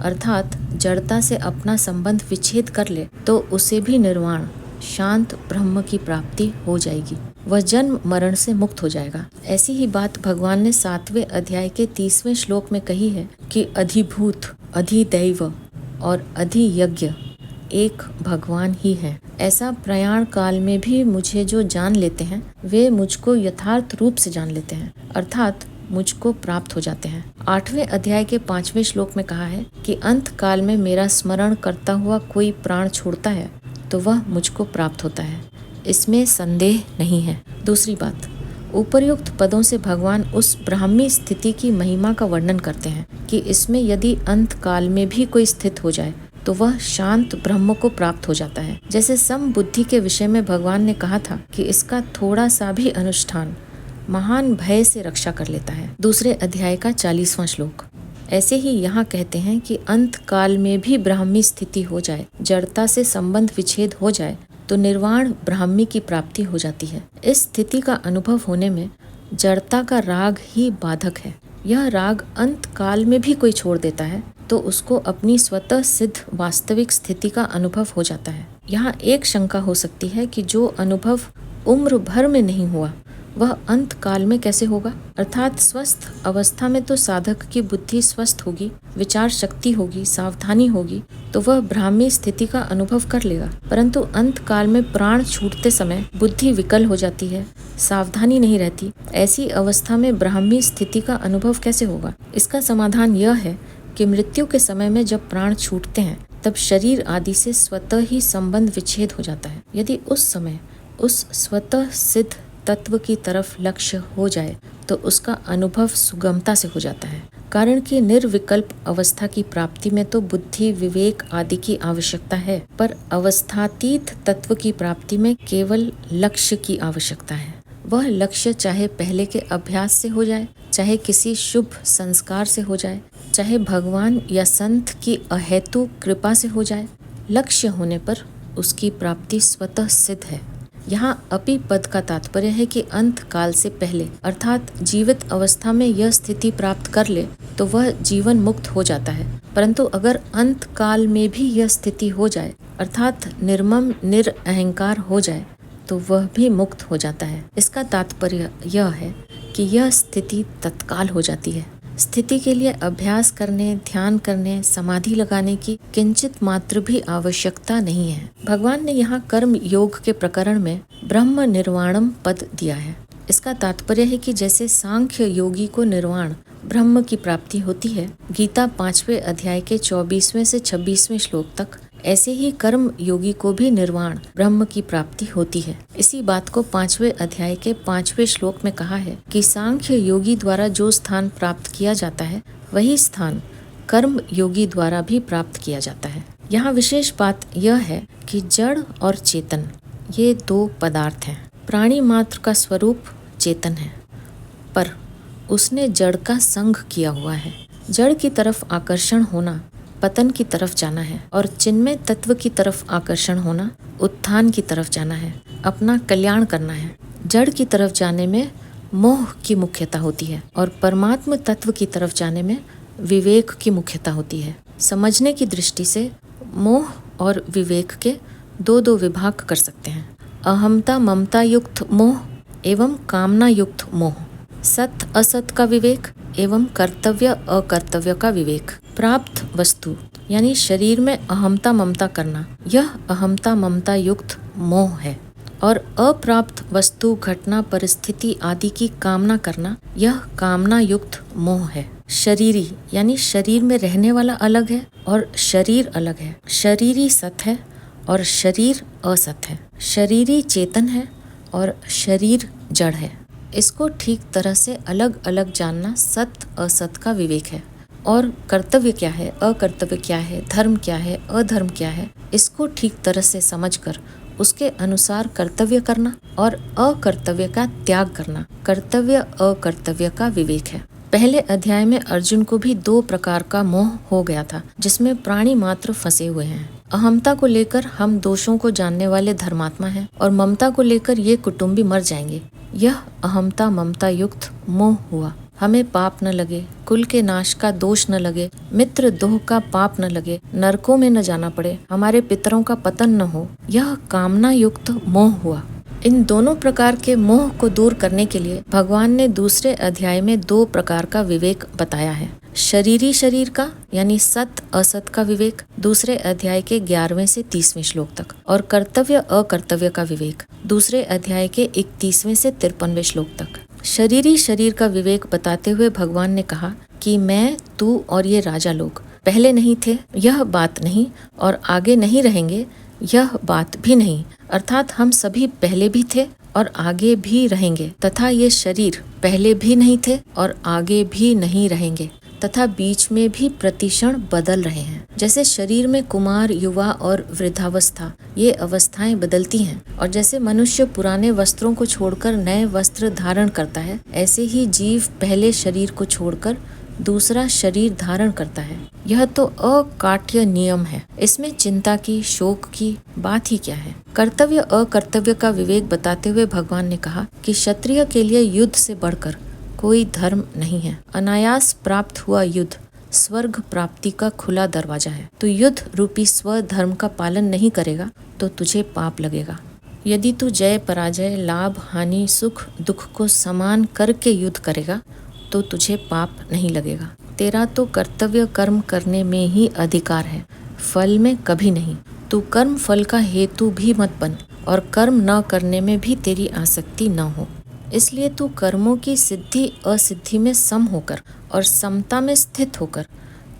अर्थात जड़ता से अपना संबंध विच्छेद कर ले, तो उसे भी निर्वाण शांत ब्रह्म की प्राप्ति हो जाएगी। वह जन्म मरण से मुक्त हो जाएगा। ऐसी ही बात भगवान ने 7वें अध्याय के 30वें श्लोक में कही है कि अधिभूत, अधिदैव और अधियज्ञ एक भगवान ही है। ऐसा प्रयाण काल में भी मुझे जो जान लेते हैं वे मुझको यथार्थ रूप से जान लेते हैं, अर्थात मुझको प्राप्त हो जाते हैं। 8वें अध्याय के 5वें श्लोक में कहा है कि अंत काल में मेरा स्मरण करता हुआ कोई प्राण छोड़ता है तो वह मुझको प्राप्त होता है, इसमें संदेह नहीं है। दूसरी बात, उपर्युक्त पदों से भगवान उस ब्राह्मी स्थिति की महिमा का वर्णन करते हैं कि इसमें यदि अंत काल में भी कोई स्थित हो जाए तो वह शांत ब्रह्म को प्राप्त हो जाता है। जैसे सम बुद्धि के विषय में भगवान ने कहा था कि इसका थोड़ा सा भी अनुष्ठान महान भय से रक्षा कर लेता है। दूसरे अध्याय का 40वां श्लोक। ऐसे ही यहाँ कहते हैं कि अंत काल में भी ब्राह्मी स्थिति हो जाए, जड़ता से संबंध विच्छेद हो जाए तो निर्वाण ब्राह्मी की प्राप्ति हो जाती है। इस स्थिति का अनुभव होने में जड़ता का राग ही बाधक है। यह राग अंत काल में भी कोई छोड़ देता है तो उसको अपनी स्वतः सिद्ध वास्तविक स्थिति का अनुभव हो जाता है। यहाँ एक शंका हो सकती है कि जो अनुभव उम्र भर में नहीं हुआ वह अंत काल में कैसे होगा, अर्थात स्वस्थ अवस्था में तो साधक की बुद्धि स्वस्थ होगी, विचार शक्ति होगी, सावधानी होगी, तो वह ब्राह्मी स्थिति का अनुभव कर लेगा। परंतु अंत काल में प्राण छूटते समय बुद्धि विकल हो जाती है, सावधानी नहीं रहती। ऐसी अवस्था में ब्राह्मी स्थिति का अनुभव कैसे होगा? इसका समाधान यह है कि मृत्यु के समय में जब प्राण छूटते हैं तब शरीर आदि से स्वतः ही संबंध विच्छेद हो जाता है। यदि उस समय उस स्वतः सिद्ध तत्व की तरफ लक्ष्य हो जाए तो उसका अनुभव सुगमता से हो जाता है, कारण कि निर्विकल्प अवस्था की प्राप्ति में तो बुद्धि, विवेक आदि की आवश्यकता है, पर अवस्थातीत तत्व की प्राप्ति में केवल लक्ष्य की आवश्यकता है। वह लक्ष्य चाहे पहले के अभ्यास से हो जाए, चाहे किसी शुभ संस्कार से हो जाए, चाहे भगवान या संत की अहेतु कृपा से हो जाए, लक्ष्य होने पर उसकी प्राप्ति स्वतः सिद्ध है। यहाँ अपि पद का तात्पर्य है कि अंत काल से पहले अर्थात जीवित अवस्था में यह स्थिति प्राप्त कर ले तो वह जीवन मुक्त हो जाता है, परंतु अगर अंत काल में भी यह स्थिति हो जाए अर्थात निर्मम निरअहंकार हो जाए तो वह भी मुक्त हो जाता है। इसका तात्पर्य यह है कि यह स्थिति तत्काल हो जाती है। स्थिति के लिए अभ्यास करने, ध्यान करने, समाधि लगाने की किंचित मात्र भी आवश्यकता नहीं है। भगवान ने यहाँ कर्म योग के प्रकरण में ब्रह्म निर्वाणम पद दिया है। इसका तात्पर्य है कि जैसे सांख्य योगी को निर्वाण ब्रह्म की प्राप्ति होती है, गीता 5वें अध्याय के 24वें से 26वें श्लोक तक, ऐसे ही कर्म योगी को भी निर्वाण ब्रह्म की प्राप्ति होती है। इसी बात को 5वें अध्याय के 5वें श्लोक में कहा है कि सांख्य योगी द्वारा जो स्थान प्राप्त किया जाता है वही स्थान कर्म योगी द्वारा भी प्राप्त किया जाता है। यहाँ विशेष बात यह है कि जड़ और चेतन ये दो पदार्थ हैं। प्राणी मात्र का स्वरूप चेतन है, पर उसने जड़ का संग किया हुआ है। जड़ की तरफ आकर्षण होना पतन की तरफ जाना है और चिन्मय तत्व की तरफ आकर्षण होना उत्थान की तरफ जाना है, अपना कल्याण करना है। जड़ की तरफ जाने में मोह की मुख्यता होती है और परमात्म तत्व की तरफ जाने में विवेक की मुख्यता होती है। समझने की दृष्टि से मोह और विवेक के दो विभाग कर सकते हैं। अहमता ममता युक्त मोह एवं कामना युक्त मोह, सत असत का विवेक एवं कर्तव्य अकर्तव्य का विवेक। प्राप्त वस्तु यानी शरीर में अहमता ममता करना, यह अहमता ममता युक्त मोह है, और अप्राप्त वस्तु, घटना, परिस्थिति आदि की कामना करना, यह कामना युक्त मोह है। शरीरी यानी शरीर में रहने वाला अलग है और शरीर अलग है। शरीरी सत है और शरीर असत है। शरीरी चेतन है और शरीर जड़ है। इसको ठीक तरह से अलग अलग जानना सत असत का विवेक है। और कर्तव्य क्या है, अकर्तव्य क्या है, धर्म क्या है, अधर्म क्या है, इसको ठीक तरह से समझकर उसके अनुसार कर्तव्य करना और अकर्तव्य का त्याग करना कर्तव्य अकर्तव्य का विवेक है। पहले अध्याय में अर्जुन को भी 2 प्रकार का मोह हो गया था, जिसमें प्राणी मात्र फंसे हुए हैं। अहमता को लेकर हम दोषों को जानने वाले धर्मात्मा हैं और ममता को लेकर ये कुटुंबी मर जाएंगे। यह अहमता ममता युक्त मोह हुआ। हमें पाप न लगे, कुल के नाश का दोष न लगे, मित्र दोह का पाप न लगे, नरकों में न जाना पड़े, हमारे पितरों का पतन न हो, यह कामना युक्त मोह हुआ। इन दोनों प्रकार के मोह को दूर करने के लिए भगवान ने दूसरे अध्याय में 2 प्रकार का विवेक बताया है। शरीरी शरीर का यानी सत असत का विवेक दूसरे अध्याय के 11वें से 30वें श्लोक तक, और कर्तव्य अकर्तव्य का विवेक दूसरे अध्याय के 31वें से 53वें श्लोक तक। शरीरी शरीर का विवेक बताते हुए भगवान ने कहा कि मैं, तू और ये राजा लोग पहले नहीं थे, यह बात नहीं, और आगे नहीं रहेंगे, यह बात भी नहीं। अर्थात हम सभी पहले भी थे और आगे भी रहेंगे, तथा ये शरीर पहले भी नहीं थे और आगे भी नहीं रहेंगे, तथा बीच में भी प्रतिक्षण बदल रहे हैं। जैसे शरीर में कुमार, युवा और वृद्धावस्था ये अवस्थाएं बदलती हैं, और जैसे मनुष्य पुराने वस्त्रों को छोड़कर नए वस्त्र धारण करता है, ऐसे ही जीव पहले शरीर को छोड़कर दूसरा शरीर धारण करता है। यह तो अकाट्य नियम है, इसमें चिंता की, शोक की बात ही क्या है। कर्तव्य अकर्तव्य का विवेक बताते हुए भगवान ने कहा कि क्षत्रिय के लिए युद्ध से बढ़कर कोई धर्म नहीं है। अनायास प्राप्त हुआ युद्ध स्वर्ग प्राप्ति का खुला दरवाजा है। तू युद्ध रूपी स्वधर्म का पालन नहीं करेगा तो तुझे पाप लगेगा। यदि तू जय पराजय, लाभ हानि, सुख दुख को समान करके युद्ध करेगा तो तुझे पाप नहीं लगेगा। तेरा तो कर्तव्य कर्म करने में ही अधिकार है, फल में कभी नहीं। तू कर्म फल का हेतु भी मत बन और कर्म न करने में भी तेरी आसक्ति न हो। इसलिए तू कर्मों की सिद्धि असिद्धि में सम होकर और समता में स्थित होकर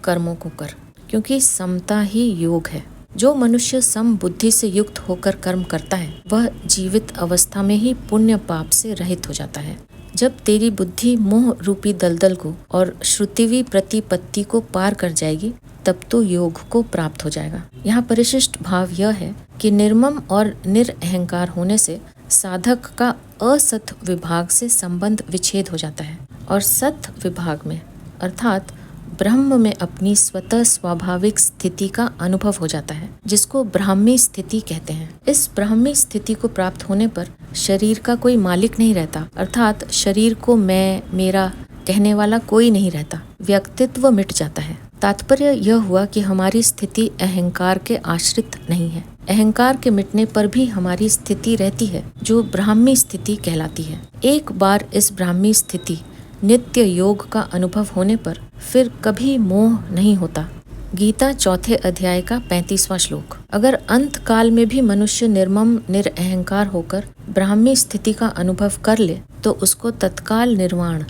कर्मों को कर, क्योंकि समता ही योग है। जो मनुष्य सम बुद्धि से युक्त होकर कर्म करता है, वह जीवित अवस्था में ही पुण्य पाप से रहित हो जाता है। जब तेरी बुद्धि मोह रूपी दलदल को और श्रुतिवी प्रतिपत्ति को पार कर जाएगी, तब तो योग को प्राप्त हो जाएगा। यहाँ परिशिष्ट भाव यह है कि निर्मम और निरअहंकार होने से साधक का असत विभाग से संबंध विच्छेद हो जाता है और सत विभाग में अर्थात ब्रह्म में अपनी स्वतः स्वाभाविक स्थिति का अनुभव हो जाता है, जिसको ब्राह्मी स्थिति कहते हैं। इस ब्राह्मी स्थिति को प्राप्त होने पर शरीर का कोई मालिक नहीं रहता, अर्थात शरीर को मैं, मेरा कहने वाला कोई नहीं रहता, व्यक्तित्व मिट जाता है। तात्पर्य यह हुआ कि हमारी स्थिति अहंकार के आश्रित नहीं है। अहंकार के मिटने पर भी हमारी स्थिति रहती है, जो ब्राह्मी स्थिति कहलाती है। एक बार इस ब्राह्मी स्थिति नित्य योग का अनुभव होने पर फिर कभी मोह नहीं होता। गीता चौथे अध्याय का 35वां श्लोक। अगर अंत काल में भी मनुष्य निर्मम निरअहंकार होकर ब्राह्मी स्थिति का अनुभव कर ले, तो उसको तत्काल निर्वाण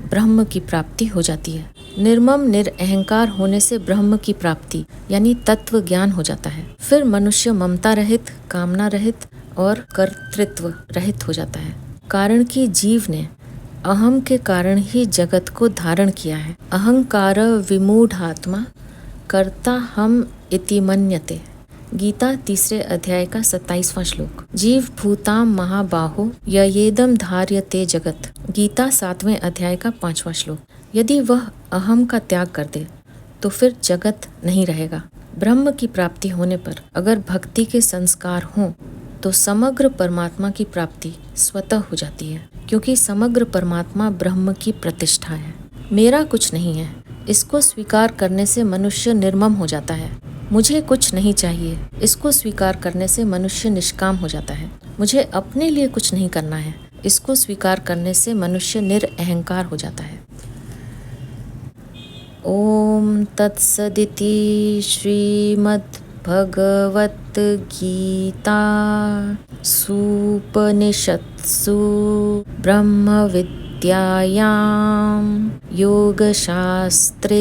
ब्रह्म की प्राप्ति हो जाती है। निर्मम निरअहंकार होने से ब्रह्म की प्राप्ति यानी तत्व ज्ञान हो जाता है। फिर मनुष्य ममता रहित, कामना रहित और कर्तृत्व रहित हो जाता है। कारण कि जीव ने अहम के कारण ही जगत को धारण किया है। अहंकार विमूढ़ात्मा कर्ता हम इति मन्यते। गीता तीसरे अध्याय का 27वां श्लोक। जीव भूताम महाबाहो ययेदम धार्यते जगत। गीता 7वें अध्याय का 5वां श्लोक। यदि वह अहम का त्याग कर दे तो फिर जगत नहीं रहेगा। ब्रह्म की प्राप्ति होने पर अगर भक्ति के संस्कार हों तो समग्र परमात्मा की प्राप्ति स्वतः हो जाती है, क्योंकि समग्र परमात्मा ब्रह्म की प्रतिष्ठा है। मेरा कुछ नहीं है, इसको स्वीकार करने से मनुष्य निर्मम हो जाता है। मुझे कुछ नहीं चाहिए, इसको स्वीकार करने से मनुष्य निष्काम हो जाता है। मुझे अपने लिए कुछ नहीं करना है, इसको स्वीकार करने से मनुष्य निरअहंकार हो जाता है। ओम तत्सदिति श्रीमद् भगवत गीता सुपनिषत्सु ब्रह्म विद्यायां योगशास्त्रे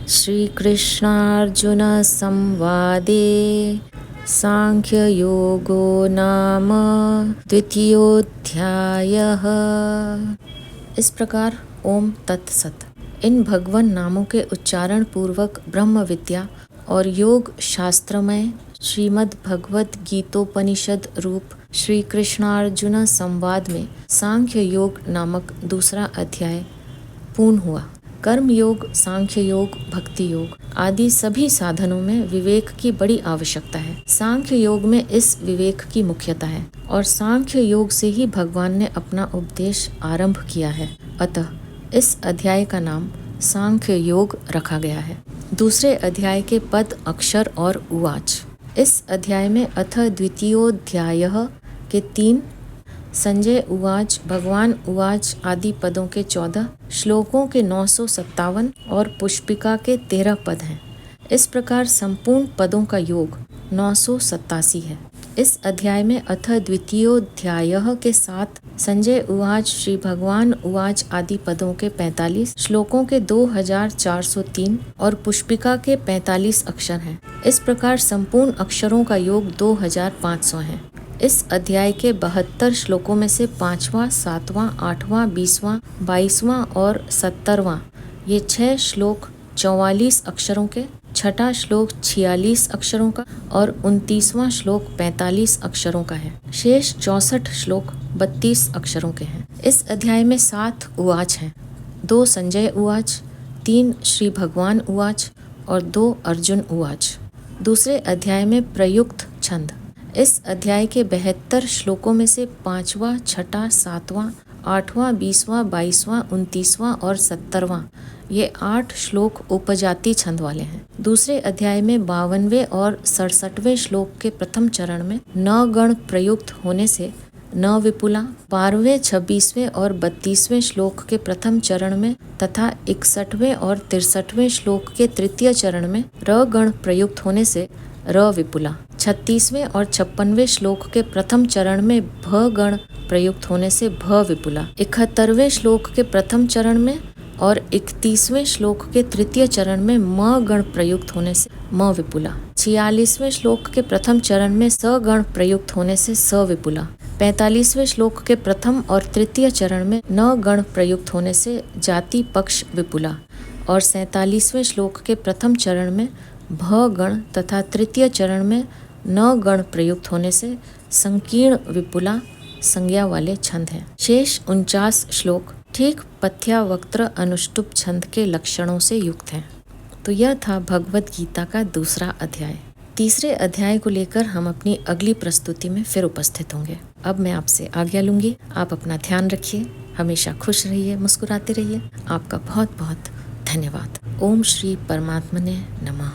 श्रीकृष्णार्जुन संवादे सांख्ययोगो नाम द्वितीयोऽध्यायः। इस प्रकार ओम तत्सत इन भगवन नामों के उच्चारण पूर्वक ब्रह्म विद्या और योग शास्त्रमय श्रीमद् भगवद गीतोपनिषद रूप श्री कृष्णार्जुन संवाद में सांख्य योग नामक दूसरा अध्याय पूर्ण हुआ। कर्म योग, सांख्य योग, भक्ति योग आदि सभी साधनों में विवेक की बड़ी आवश्यकता है। सांख्य योग में इस विवेक की मुख्यता है और सांख्य योग से ही भगवान ने अपना उपदेश आरंभ किया है। अतः इस अध्याय का नाम सांख्य योग रखा गया है। दूसरे अध्याय के पद, अक्षर और उवाच। इस अध्याय में अथ द्वितीयोऽध्यायः के 3, संजय उवाच, भगवान उवाच आदि पदों के 14, श्लोकों के 957 और पुष्पिका के 13 पद हैं। इस प्रकार संपूर्ण पदों का योग 987 है। इस अध्याय में अथ द्वितीयोऽध्यायः के 7, संजय उवाच, श्री भगवान उवाच आदि पदों के 45, श्लोकों के 2403 और पुष्पिका के 45 अक्षर हैं। इस प्रकार संपूर्ण अक्षरों का योग 2500 है। इस अध्याय के 72 श्लोकों में से 5वां, 7वां, 8वां, 20वां, 22वां और 70वां ये 6 श्लोक 44 अक्षरों के, छठा श्लोक 46 अक्षरों का और 29वां श्लोक 45 अक्षरों का है। शेष 64 श्लोक 32 अक्षरों के हैं। इस अध्याय में 7 उवाच हैं, 2 संजय उवाच, 3 श्री भगवान उवाच और 2 अर्जुन उवाच। दूसरे अध्याय में प्रयुक्त छंद। इस अध्याय के 72 श्लोकों में से 5वां, छठा, 7वां, 8वां, 20वां, 22वां, 29वां और 70वां ये 8 श्लोक उपजाति छंद वाले हैं। दूसरे अध्याय में 52वें और 67वें श्लोक के प्रथम चरण में न गण प्रयुक्त होने से न विपुला, 12वें, 26वें और 32वें श्लोक के प्रथम चरण में तथा 61वें और 63वें श्लोक के तृतीय चरण में र गण प्रयुक्त होने से र विपुला, 36वें और 56वें श्लोक के प्रथम चरण में भ गण प्रयुक्त होने से भ विपुला, 71वें श्लोक के प्रथम चरण में और 31वें श्लोक के तृतीय चरण में म गण प्रयुक्त होने से म विपुला, 46वें श्लोक के प्रथम चरण में स गण प्रयुक्त होने से स विपुला, 45वें श्लोक के प्रथम और तृतीय चरण में न गण प्रयुक्त होने से जाति पक्ष विपुला और 47वें श्लोक के प्रथम चरण में भ गण तथा तृतीय चरण में न गण प्रयुक्त होने से संकीर्ण विपुला संज्ञा वाले छंद हैं। शेष 49 श्लोक ठीक पथ्यावक्त्र अनुष्टुप छंद के लक्षणों से युक्त हैं। तो यह था भगवद गीता का दूसरा अध्याय। तीसरे अध्याय को लेकर हम अपनी अगली प्रस्तुति में फिर उपस्थित होंगे। अब मैं आपसे आज्ञा लूंगी। आप अपना ध्यान रखिए, हमेशा खुश रहिए, मुस्कुराते रहिए। आपका बहुत बहुत धन्यवाद। ओम श्री परमात्मने नमः।